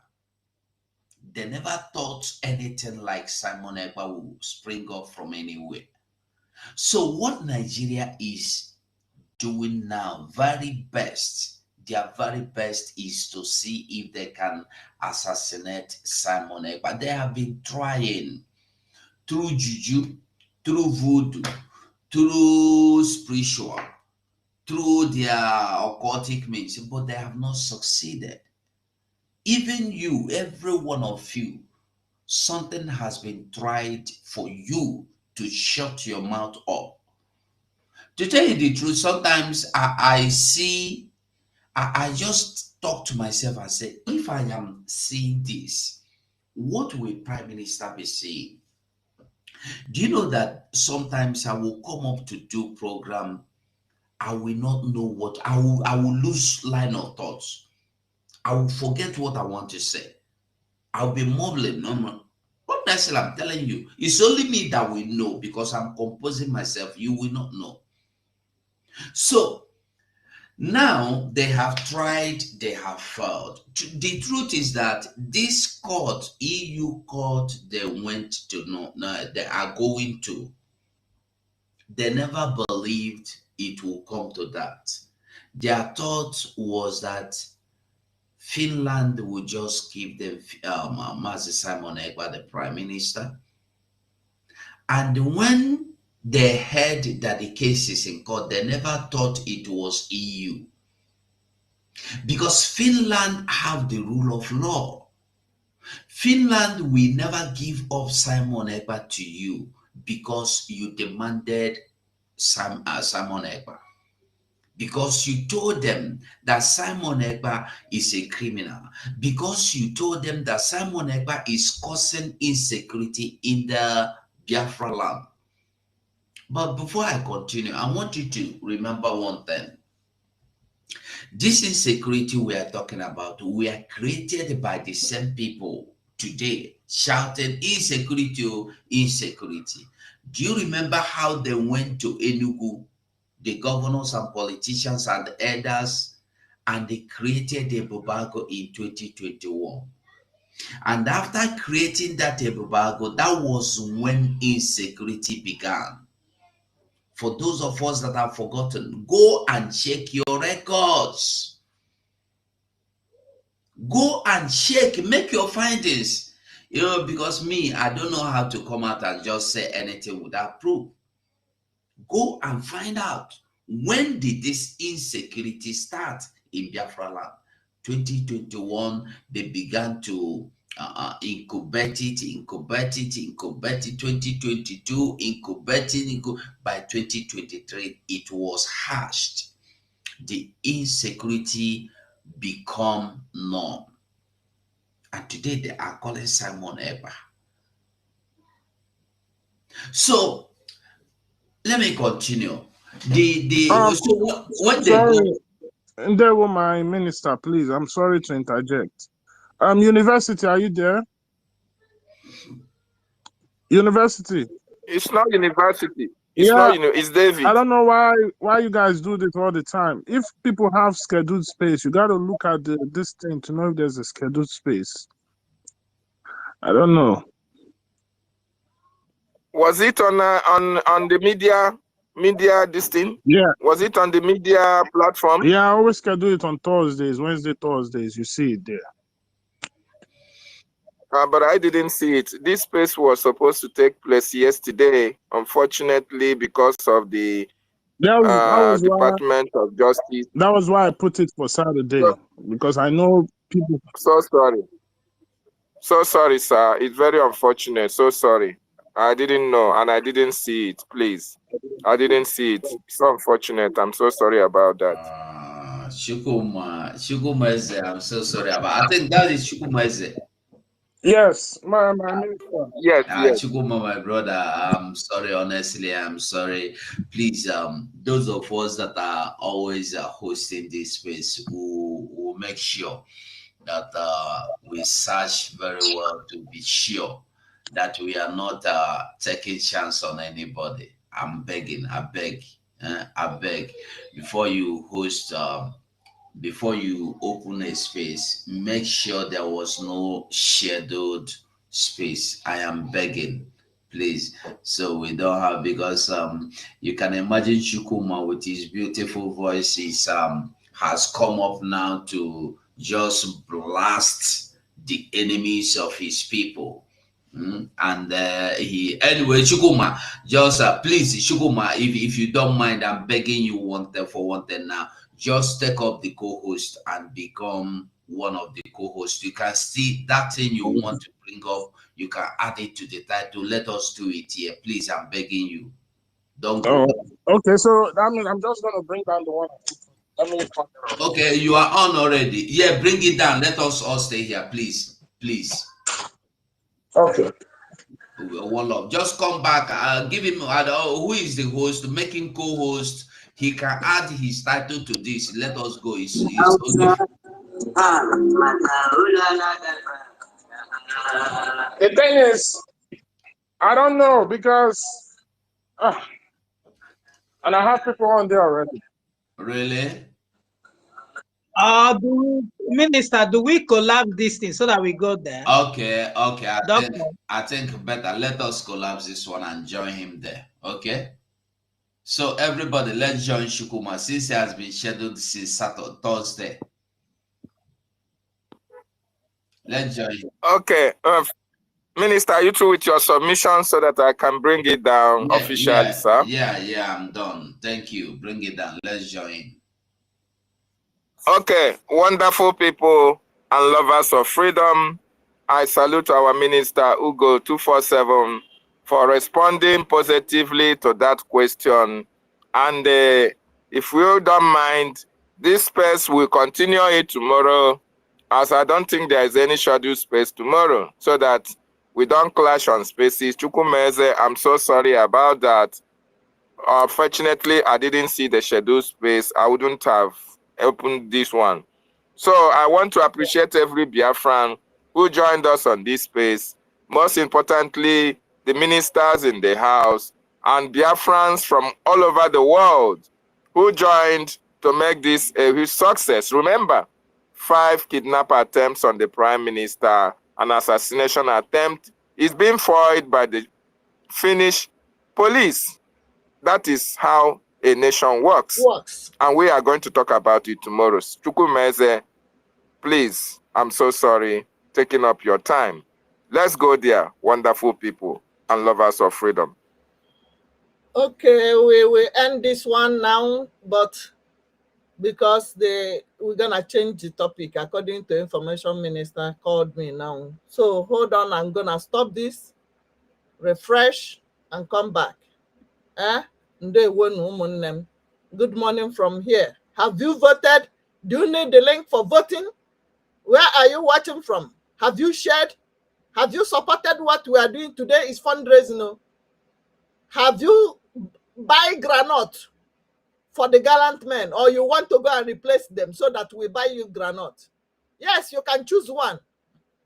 They never thought anything like Simon Ekpa would spring up from anywhere. So what Nigeria is doing now, their very best is to see if they can assassinate Simon Ekpa. They have been trying through juju, through voodoo, through spiritual, through their occultic means, but they have not succeeded. Even you, every one of you, something has been tried for you to shut your mouth up. To tell you the truth, sometimes I just talk to myself and say, if I am seeing this, what will Prime Minister be saying? Do you know that sometimes I will come up to do program, I will not know what I will lose line of thoughts. I will forget what I want to say. I'll be mumbling. No, what necessarily I'm telling you, it's only me that will know because I'm composing myself. You will not know. So now they have tried, they have failed. The truth is that this court, EU court, they went to no, they are going to. They never believed it will come to that. Their thought was that Finland would just give them Mazi Simon Ekpa, the prime minister. And when they heard that the case is in court, they never thought it was EU. Because Finland have the rule of law. Finland will never give up Simon Ekpa to you because you demanded Simon Ekpa. Because you told them that Simon Ekpa is a criminal. Because you told them that Simon Ekpa is causing insecurity in the Biafra land. But before I continue, I want you to remember one thing. This insecurity we are talking about, we are created by the same people today, shouting insecurity, insecurity. Do you remember how they went to Enugu, the governors and politicians and elders, and they created a Bobago in 2021? And after creating that Bobago, that was when insecurity began. For those of us that have forgotten, go and check your records. Go and check, make your findings. You know, because me, I don't know how to come out and just say anything without proof. Go and find out, when did this insecurity start in Biafra land? 2021, they began to incubate it. 2022, incubating. By 2023, it was hashed. The insecurity become norm. And today they are calling Simon Ekpa. So let me continue. When they go, there were my minister, please. I'm sorry to interject. University, are you there? University. It's not university. It's not, it's David. I don't know why you guys do this all the time. If people have scheduled space, you got to look at this thing to know if there's a scheduled space. I don't know. Was it on the media this thing? Yeah. Was it on the media platform? Yeah, I always schedule it on Thursdays, Wednesday, Thursdays. You see it there. But I didn't see it. This space was supposed to take place yesterday. Unfortunately, because of the Department of Justice. That was why I put it for Saturday, because I know people. So sorry. So sorry, sir. It's very unfortunate. So sorry. I didn't know and I didn't see it. Please. I didn't see it. It's so unfortunate. I'm so sorry about that. Shukuma Eze, I'm so sorry about. I think that is Shukuma Eze. Yes, my minister. Yes, yes. Chukuma, my brother, I'm sorry, honestly, I'm sorry. Please, those of us that are always hosting this space, will make sure that we search very well to be sure that we are not taking chance on anybody. I'm begging, I beg, before you host, before you open a space, make sure there was no scheduled space. I am begging, please. So we don't have, because you can imagine Chukuma with his beautiful voice has come up now to just blast the enemies of his people. And anyway, Chukuma, just please, Chukuma, if you don't mind, I'm begging you one thing now. Just take up the co-host and become one of the co-hosts. You can see that thing you want to bring up, you can add it to the title. Let us do it here, please. I'm begging you. Don't go. Okay, so that means I'm just gonna bring down the one. Okay, you are on already. Yeah, bring it down. Let us all stay here, please. Please. Okay. One love. Just come back. Give him who is the host, making co-host. He can add his title to this. Let us go. It's okay. The thing is, I don't know because, and I have people on there already. Really? Minister, do we collapse this thing so that we go there? Okay. I think better. Let us collapse this one and join him there. Okay. So everybody, let's join Shukuma since he has been scheduled since Thursday. Let's join him. Okay. Minister, you through with your submission so that I can bring it down officially, sir? Yeah, I'm done. Thank you. Bring it down. Let's join. Okay, wonderful people and lovers of freedom. I salute our minister, Ugo 247, for responding positively to that question. And if you don't mind, this space will continue it tomorrow, as I don't think there is any scheduled space tomorrow, so that we don't clash on spaces. Chukwumeze, I'm so sorry about that. Unfortunately, I didn't see the scheduled space. I wouldn't have opened this one. So I want to appreciate every Biafran who joined us on this space. Most importantly, the ministers in the house and Biafrans from all over the world who joined to make this a huge success. Remember, 5 kidnap attempts on the Prime Minister, an assassination attempt is being foiled by the Finnish police. That is how a nation works. And we are going to talk about it tomorrow. Chukwumeze, please, I'm so sorry, taking up your time. Let's go there, wonderful people and lovers of freedom. Okay, we will end this one now, but because we're gonna change the topic according to information minister called me now. So hold on, I'm gonna stop this, refresh, and come back. Good morning from here. Have you voted? Do you need the link for voting? Where are you watching from? Have you shared? Have you supported what we are doing today? Is fundraising. Have you buy granite for the gallant men, or you want to go and replace them so that we buy you granite? Yes, you can choose one.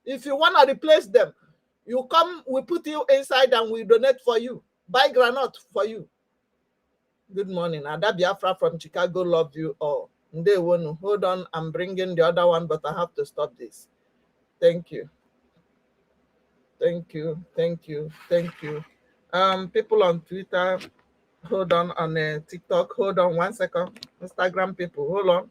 If you want to replace them, you come, we put you inside and we donate for you. Buy granite for you. Good morning. Ada Biafra from Chicago, love you all. Hold on, I'm bringing the other one, but I have to stop this. Thank you. Thank you. Thank you. Thank you. People on Twitter, hold on TikTok, hold on 1 second. Instagram people, hold on.